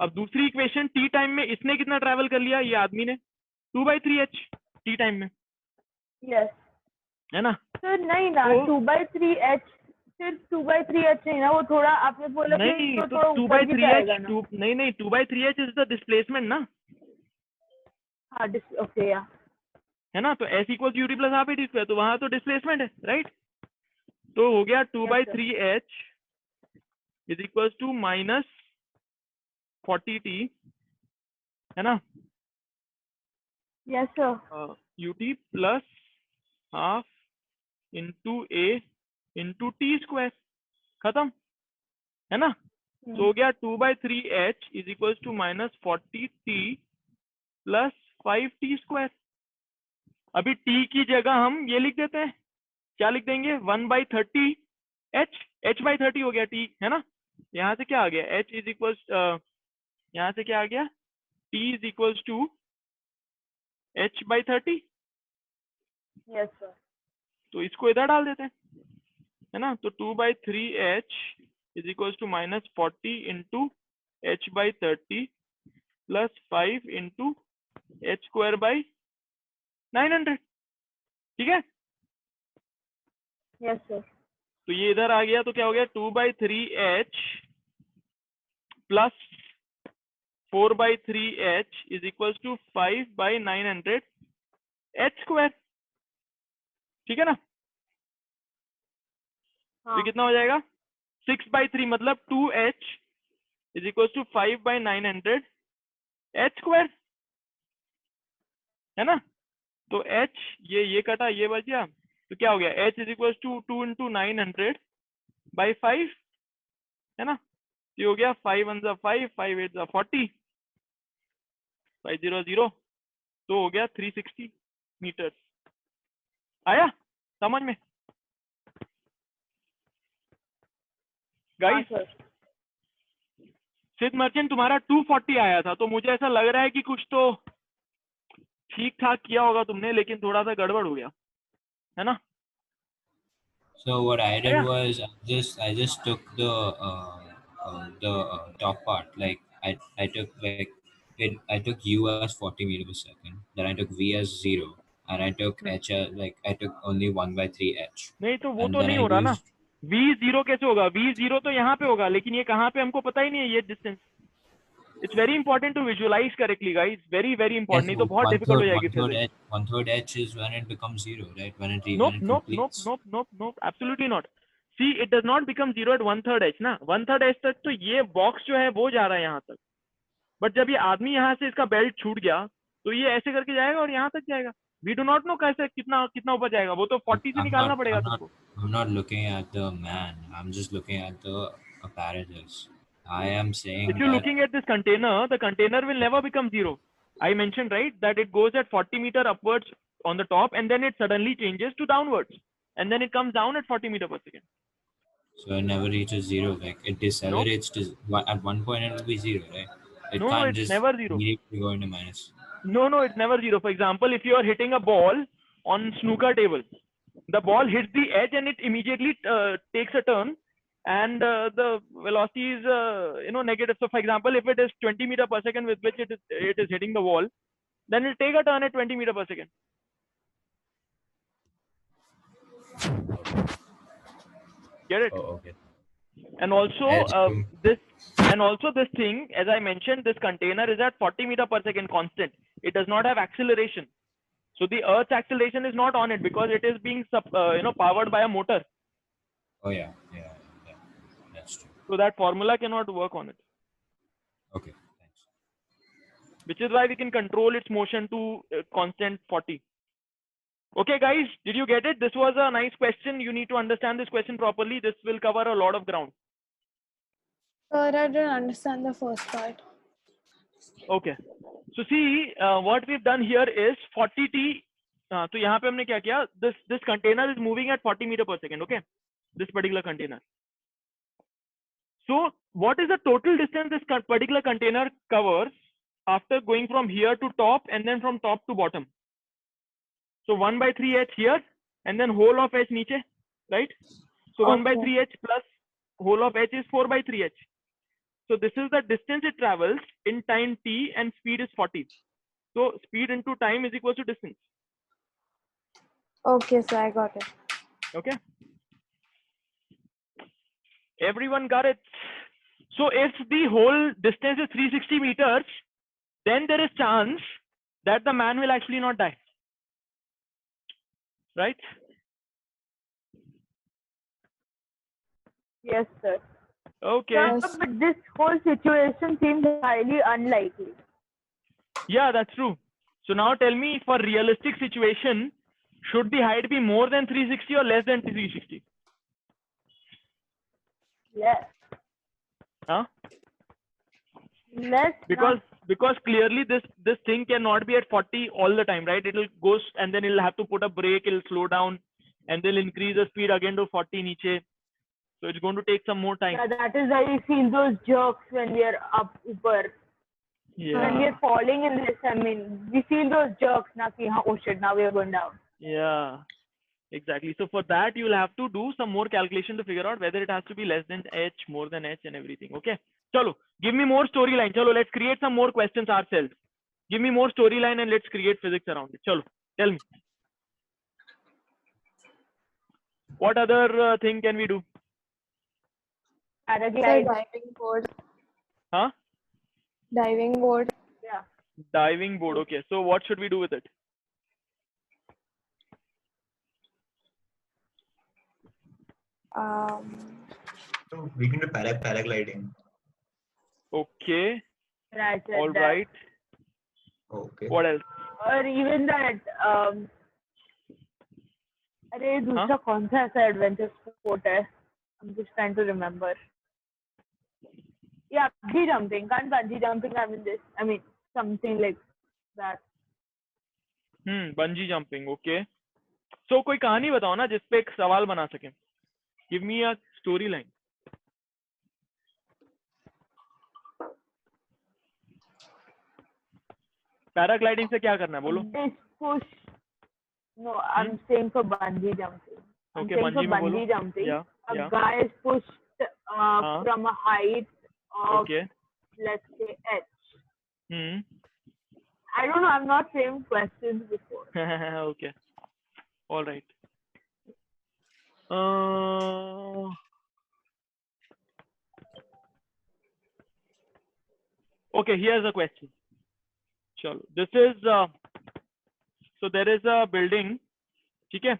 अब दूसरी इक्वेशन, टी टाइम में इसने कितना ट्रैवल कर लिया? ये आदमी ने 2/3h टी टाइम में, yes है ना? सर. नहीं ना, तो- 2/3h, फिर 2/3h नहीं ना, वो थोड़ा आपने बोला कि नहीं, तो तो थोड़ा ऊपर भी जाएगा ना. 2/3h इज द डिस्प्लेसमेंट ना, हाँ ओके या है ना? तो s equal u t plus half a t square, तो वहां तो डिस्प्लेसमेंट है, राइट? तो हो गया 2/3h is equal to minus 40t, है ना? yes sir. ut plus half into a into t square, खत्म, है ना? तो हो गया 2/3h is equal to minus 40t plus 5t square. अभी t की जगह हम ये लिख देते हैं, क्या लिख देंगे? 1/30h, h/30 हो गया t, है ना? यहाँ से क्या आ गया? h इज इक्वल, यहाँ से क्या आ गया? t is equal to h/30. yes sir. तो इसको इधर डाल देते हैं, है ना? तो 2/3h is equal to minus 40 into h/30 plus 5 into h square by 900, ठीक है? yes sir. तो ये इधर आ गया, तो क्या हो गया? 2/3h plus 4/3h is equal to 5/900 h square, ठीक है ना? हाँ तो कितना हो जाएगा? 6/3 मतलब 2h is equal to 5/900 h square, है ना? तो h ये कटा, ये बच गया, तो क्या हो गया? h is equal to 2 into 900 by 5, है ना? ये हो गया 5 1 जा 5, 5 8 जा 40, 500, तो हो गया 360 मीटर. आया समझ में गाइस? sir. सिद्ध मर्चेंट तुम्हारा 240 आया था, तो मुझे ऐसा लग रहा है कि कुछ तो ठीक ठाक किया होगा तुमने, लेकिन थोड़ा सा गड़बड़ हो गया, है ना? So what I did Yeah. was I just took the top part. Like I took I took u as 40 meter per second. Then I took v as 0, and I took h as, like I took only 1/3h. नहीं तो वो And तो then नहीं I हो रहा ना. used v0 कैसे होगा? v0 तो यहाँ पे होगा, लेकिन ये कहाँ पे हमको पता ही नहीं है ये distance. It's very important to visualise correctly guys, very very important, नहीं तो बहुत डिफिकल्ट हो जाएगी फिर. one third h is when it becomes 0, right? When it Nope, completes. nope, absolutely not. See, it does not become 0 at 1/3 h ना. 1/3 h तक तो ये बॉक्स जो है वो जा रहा है यहाँ तक, बट जब ये आदमी यहाँ से इसका बेल्ट छूट गया तो ये ऐसे करके जाएगा और यहाँ तक जाएगा. वी डू नॉट नो कैसे कितना ऊपर जाएगा, वो तो 40 से निकालना पड़ेगा तुमको. I'm not looking at the man. I'm just looking at the apparatus. I am saying If you're that looking at this container, the container will never become 0. I mentioned right that it goes at 40 meter upwards on the top, and then it suddenly changes to downwards, and then it comes down at 40 meter per second. So it never reaches zero. Like it decelerates to at one point it will be zero, right? It No, can't it's just never zero. immediately go into minus. No, it's never zero. For example, if you are hitting a ball on snooker table, the ball hits the edge and it immediately takes a turn, and the velocity is negative. So for example, if it is 20 meter per second with which it is hitting the wall, then it will take a turn at 20 meter per second. Get it? Oh, okay. And also this thing, as I mentioned, this container is at 40 meter per second constant. It does not have acceleration. So the Earth's acceleration is not on it because it is being powered by a motor. Oh yeah, that's true. So that formula cannot work on it. Okay, thanks. Which is why we can control its motion to constant 40. Okay, guys, did you get it? This was a nice question. You need to understand this question properly. This will cover a lot of ground. Sir, I didn't understand the first part. Okay. So see, what we've done here is 40t. So यहाँ पे हमने क्या किया? This container is moving at 40 meter per second. Okay, this particular container. So what is the total distance this particular container covers after going from here to top and then from top to bottom? So 1 by 3h here and then whole of h niche, right? So 1 by 3h plus whole of h is 4 by 3h. So this is the distance it travels in time t and speed is 40. So speed into time is equal to distance. Okay, sir, I got it. Okay. Everyone got it? So if the whole distance is 360 meters, then there is chance that the man will actually not die. Right? Yes, sir. Okay. Sir, but this whole situation seems highly unlikely. Yeah, that's true. So now tell me, for realistic situation, should the height be more than 360 or less than 360? Yes. Huh? Less. Because clearly this thing cannot be at 40 all the time, right? It'll go and then it'll have to put a brake, it'll slow down, and they'll increase the speed again to 40 niche. So it's going to take some more time. Yeah, that is why we feel those jerks when we are up upper. Yeah. When we are falling in this, I mean, we feel those jerks now. Oh shit, now we are going down. Yeah, exactly. So for that, you'll have to do some more calculation to figure out whether it has to be less than h, more than h, and everything. Okay. Chalo, give me more storyline. Chalo, let's create some more questions ourselves. Give me more storyline and let's create physics around it. Chalo, tell me. What other thing can we do? Paraglide. Diving board. Huh? Diving board. Yeah. Diving board. Okay. So what should we do with it? So we can do paragliding. Okay. Right. All right. Okay. What else? Or even that. अरे दूसरा कौन सा ऐसा adventure sport है? I'm just trying to remember. Yeah, bungee jumping. Can't bungee jumping have this? I mean, something like that. Bungee jumping. Okay. So कोई कहानी बताओ ना जिसपे एक सवाल बना सके. Give me a storyline. Paragliding से क्या करना है बोलो? This push. No, I'm saying for bungee jumping. Okay, I'm saying for bungee bungee jumping. Yeah. A guy is pushed from a height of, let's say, h. I don't know. I've not framed questions before. Okay. All right. Okay, here's a question. Chalo. This is so there is a building. Okay.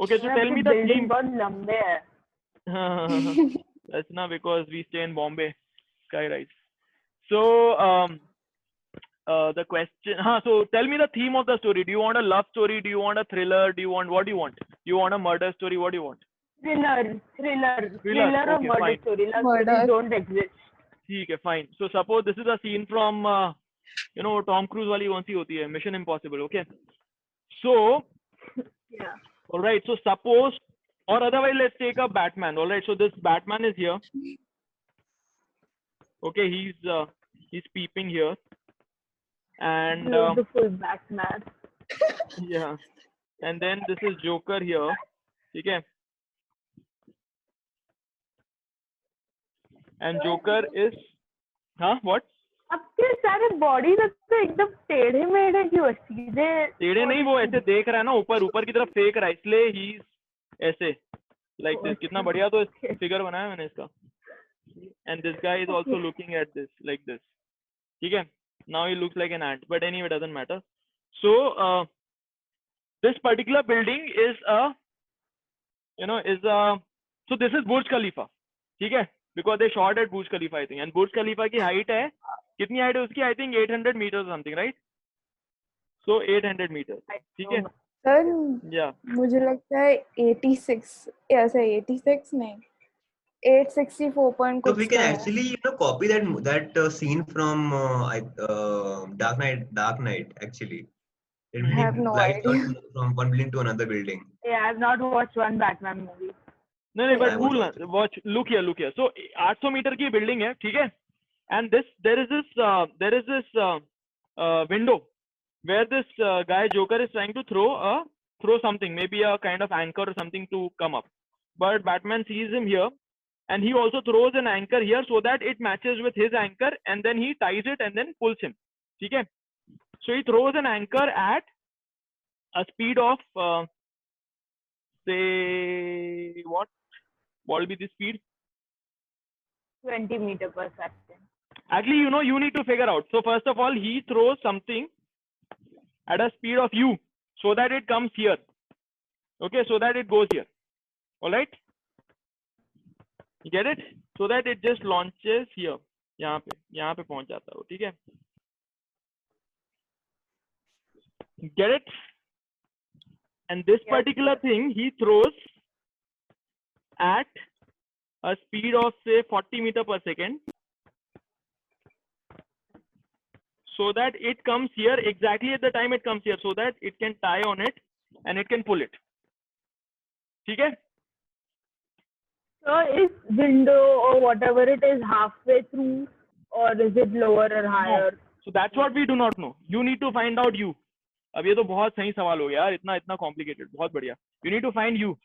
Okay, so tell me the theme. बहुत लंबे है. That's not because we stay in Bombay. Skyrise. So the question. So tell me the theme of the story. Do you want a love story? Do you want a thriller? Do you want what do you want? You want a murder story? What do you want? Thriller or Okay, murder fine. story. Love stories don't exist. ठीक है, fine. So suppose this is a scene from you know Tom Cruise वाली कौन सी होती है, Mission Impossible. Okay. So Yeah. all right. So suppose, or otherwise let's take a Batman. All right. So this Batman is here. Okay, he's peeping here, and Beautiful Batman. yeah, and then this is Joker here. Okay. And Joker is, huh? What? अब के सारे body तक तो एकदम टेढ़े मेढ़े क्यों, सीधे टेढ़े नहीं, वो ऐसे देख रहा है ना, ऊपर ऊपर की तरफ फेंक रहा है, इसलिए ही ऐसे लाइक दिस. कितना बढ़िया तो फिगर बनाया मैंने इसका. And this guy is also looking at this like this. ठीक है. Now he looks like an ant, but anyway doesn't matter. So this particular building is so this is Burj Khalifa. ठीक है. Because they shot at Burj Khalifa, I think. And Burj Khalifa की height है, कितनी height है उसकी? I think 800 meters or something, right? So 800 meters. ठीक है. Sir Yeah. मुझे लगता है 86 ऐसा 86 नहीं 864 पॉइंट So कुछ we can का है. actually copy that scene from Dark Knight actually. It I have really no glides idea. out from one building to another building. Yeah, I've not watched one Batman movie. No, but I cool was ना. Watch, look here. So 800 metre की building है, ठीक है. And there is this window where this guy Joker is trying to throw something, maybe a kind of anchor or something to come up. But Batman sees him here, and he also throws an anchor here so that it matches with his anchor, and then he ties it and then pulls him. ठीक है. So he throws an anchor at a speed of say what will be the speed? 20 meters per second. Actually, you need to figure out. So first of all, he throws something at a speed of u so that it comes here. Okay, so that it goes here. All right, you get it? So that it just launches here. यहाँ पे पहुंच जाता है, ठीक है. Get it? And this particular thing he throws at a speed of say 40 meters per second, so that it comes here exactly at the time it comes here, so that it can tie on it and it can pull it. ठीक है. So is window or whatever it is halfway through, or is it lower or higher? So that's what we do not know. You need to find out you. अब ये तो बहुत सही सवाल हो गया यार, इतना कॉम्प्लिकेटेड. बहुत बढ़िया. You need to find you.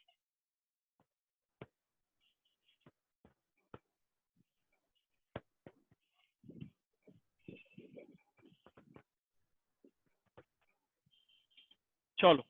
चलो.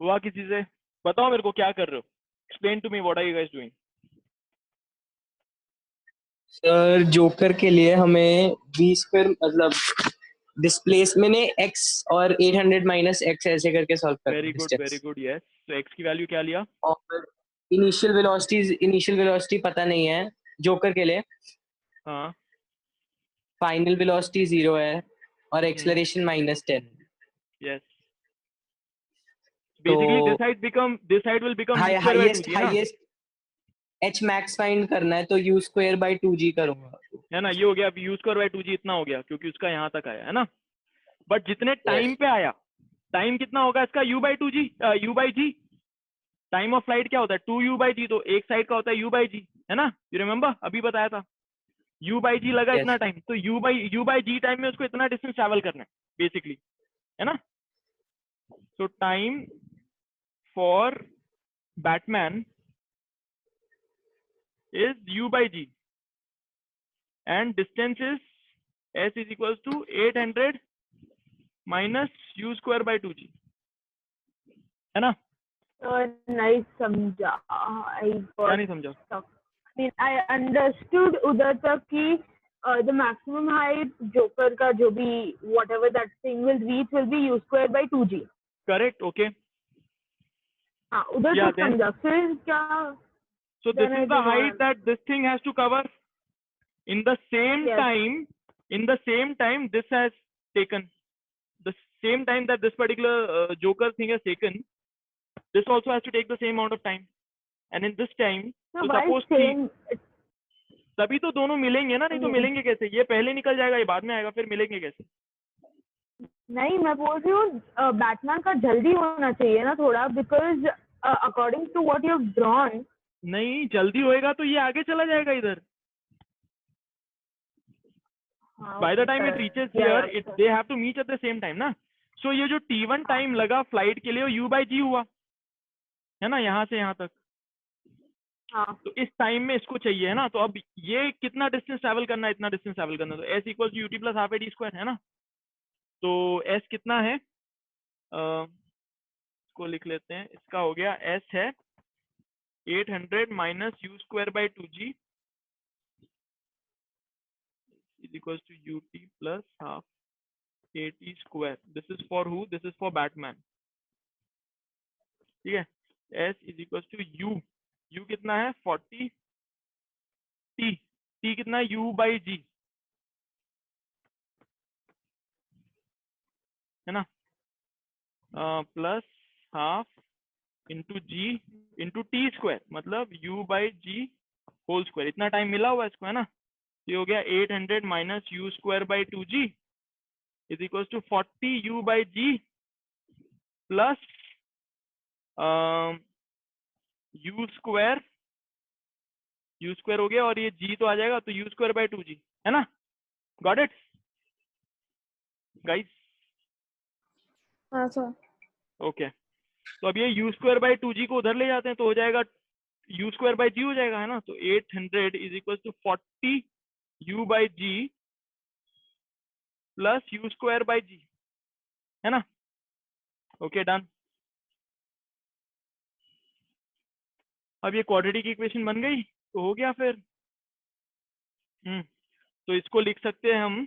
हुआ किसी से? बताओ मेरे को क्या कर रहे हो? Explain to me what are you guys doing? Sir जोकर के लिए हमें बी स्क्वायर मतलब डिस्प्लेसमेंट ने x और 800 माइनस x ऐसे करके सॉल्व करना वेरी है गुड steps। यस। तो x की वैल्यू क्या लिया? और इनिशियल वेलोसिटी पता नहीं है जोकर के लिए। हाँ। फाइनल वेलोसिटी 0 है और एक्सेलरेशन -10। यस। तो basically this side will become u square by 2g ना? हाईएस्ट h मैक्स फाइंड करना है तो u स्क्वायर बाय 2g करूंगा। है ना, ये हो गया। अब u square by 2g इतना हो गया क्योंकि उसका यहाँ तक आया है ना। बट जितने टाइम पे आया, टाइम कितना होगा इसका? u by 2g, u by g। Time of flight क्या होता है? 2u by g। तो एक साइड का होता है u by g, है ना? यू रिमेम्बर, अभी बताया था। u by g लगा इतना टाइम, तो u by g टाइम में उसको इतना डिस्टेंस ट्रैवल करना है बेसिकली, है ना? तो time for Batman is u by g and distance is s is equals to 800 minus u square by 2g, है ना? नहीं समझा। I क्या got नहीं समझा? stuck. I mean, I understood उधर तक कि the maximum height जोकर का जो भी whatever that thing will reach will be u square by 2g. Correct. Okay. हाँ, उधर Yeah, तक then समझा। फिर क्या? so this Then I is the don't height know. that this thing has to cover in the same Yes. time. In the same time this has taken, the same time that this particular joker thing has taken, this also has to take the same amount of time, and in this time No, so why suppose same? तभी तो दोनों मिलेंगे ना, नहीं तो मिलेंगे कैसे? ये पहले निकल जाएगा, ये बाद में आएगा, फिर मिलेंगे कैसे? नहीं, मैं बोल रही हूँ बैटमैन का जल्दी होना चाहिए ना थोड़ा, because according to what you have drawn. नहीं, जल्दी होएगा तो ये आगे चला जाएगा इधर। By the time it reaches here, they have to meet at the same time ना। So ये जो t1 टाइम लगा फ्लाइट के लिए वो u by g हुआ, है ना, यहाँ से यहाँ तक। हाँ। तो इस टाइम में इसको चाहिए, है ना। तो अब ये कितना डिस्टेंस ट्रैवल करना है? इतना डिस्टेंस ट्रैवल करना है। तो s equal to ut plus half ad square, है ना। तो s कितना है? इसको लिख लेते हैं। इसका हो गया s है 800 minus u square by 2g is equals to ut plus half at square. This is for who? This is for Batman. ठीक है। s is equals to u कितना है? 40 t कितना है? u by g, है ना, plus half into g into t square, मतलब u by g whole square. इतना टाइम मिला हुआ है इसको, है ना। ये हो गया 800 minus u square by 2g is equal to 40 u by ji plus you square हो गया, और ये g तो आ जाएगा, तो u स्क्वायर बाई 2g, है ना। Got it guys? हाँ सर। ओके। तो अब ये u स्क्वायर बाई 2g को उधर ले जाते हैं तो हो जाएगा u स्क्वायर बाई जी हो जाएगा, है ना। तो 800 is equal to 40 u by ji plus you square by G, है ना। Okay done. अब ये क्वाड्रेटिक इक्वेशन बन गई तो हो गया फिर। तो इसको लिख सकते हैं हम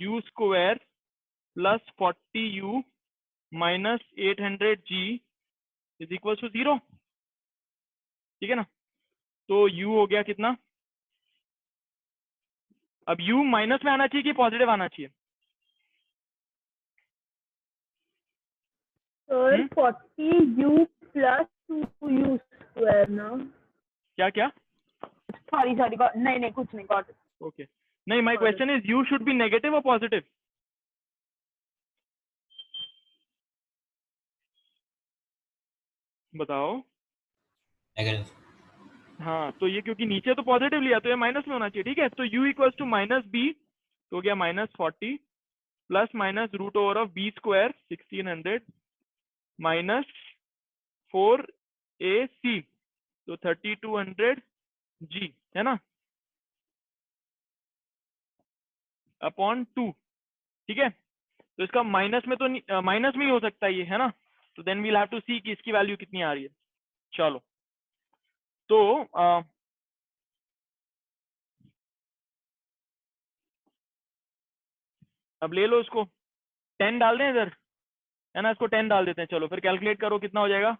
u square plus 40 u minus 800 g is equal to 0, ठीक है ना। तो u हो गया कितना? अब u माइनस में आना चाहिए कि पॉजिटिव आना चाहिए? Sir 40u plus 2u square ना। क्या क्या? सॉरी नहीं कुछ नहीं, गॉट इट। ओके। नहीं, my question is u should be negative और पॉजिटिव? बताओ। नेगेटिव। हाँ, तो ये क्योंकि नीचे तो पॉजिटिव लिया तो ये माइनस में होना चाहिए, ठीक है। तो u equals to minus b, तो हो गया minus 40 plus minus root over of b square 1600 minus 4ac, तो 3200 g, है ना, अपॉन 2, ठीक है। तो इसका माइनस में तो माइनस में ही हो सकता है ये, है ना। तो देन वील हैव टू सी कि इसकी वैल्यू कितनी आ रही है। चलो तो अब ले लो इसको, 10 डाल दें इधर, है ना, इसको 10 डाल देते हैं। चलो फिर कैलकुलेट करो कितना हो जाएगा,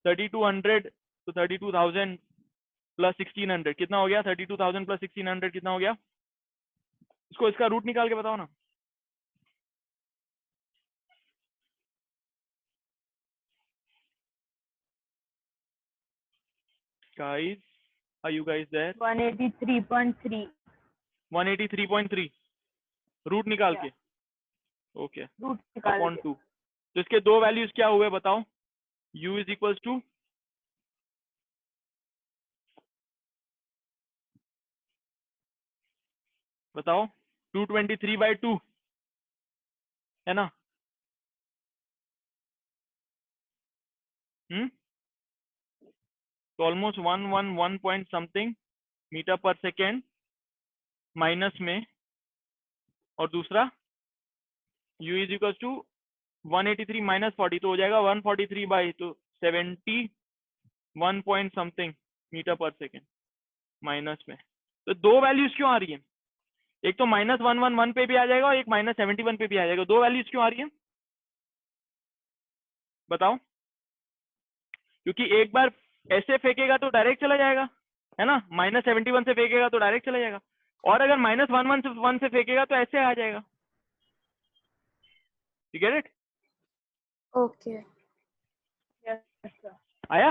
3200 तो 32,000 प्लस 1600 कितना हो गया, 32,000 प्लस 1600 कितना हो गया, इसको इसका रूट निकाल के बताओ ना। Guys, are you guys there? 183.3. 183.3 root निकाल के, ओके, रूट निकाल अपॉन के। 2। तो इसके दो वैल्यूज क्या हुए बताओ, u इज इक्वल्स टू, बताओ, 223/2 है ना, तो almost 111 point something meter per second minus में, और दूसरा u is equals to 183 minus 40 तो हो जाएगा 143 बाई, तो 71 point something meter per second minus में। तो दो वैल्यूज क्यों आ रही है, एक तो -111 पे भी आ जाएगा और एक -71 पे भी आ जाएगा, दो वैल्यूज क्यों आ रही है बताओ। क्योंकि एक बार ऐसे फेंकेगा तो डायरेक्ट चला जाएगा, है ना, -71 से फेंकेगा तो डायरेक्ट चला जाएगा, और अगर -111 से फेंकेगा तो ऐसे आ जाएगा। You get it? Okay. Yes, sir. आया,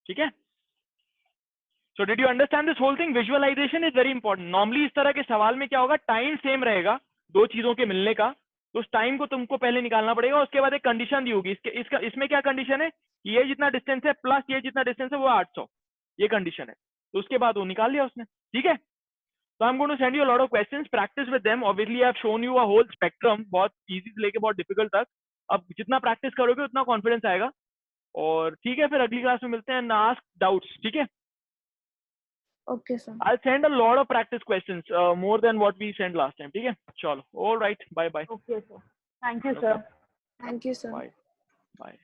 ठीक है। So did you understand this whole thing? Visualization is very important. Normally इस तरह के सवाल में क्या होगा, टाइम सेम रहेगा दो चीजों के मिलने का, तो उस टाइम को तुमको पहले निकालना पड़ेगा, उसके बाद एक कंडीशन दी होगी, इसमें क्या कंडीशन है, ये जितना डिस्टेंस है प्लस ये जितना डिस्टेंस है वो 800, ये कंडीशन है, तो उसके बाद वो निकाल लिया उसने, ठीक है। So I'm going to send you a lot of questions, practice with them. Obviously I've shown you a whole spectrum, बहुत easy से लेके बहुत difficult तक। अब जितना प्रैक्टिस करोगे उतना कॉन्फिडेंस आएगा, और ठीक है, फिर अगली क्लास में मिलते हैं, आस्क डाउट्स, ठीक है। Okay, sir. I'll send a lot of practice questions, more than what we sent last time, ठीक है। चलो, all right, bye bye, Okay, sir. Thank you, sir. Thank you, sir. bye bye।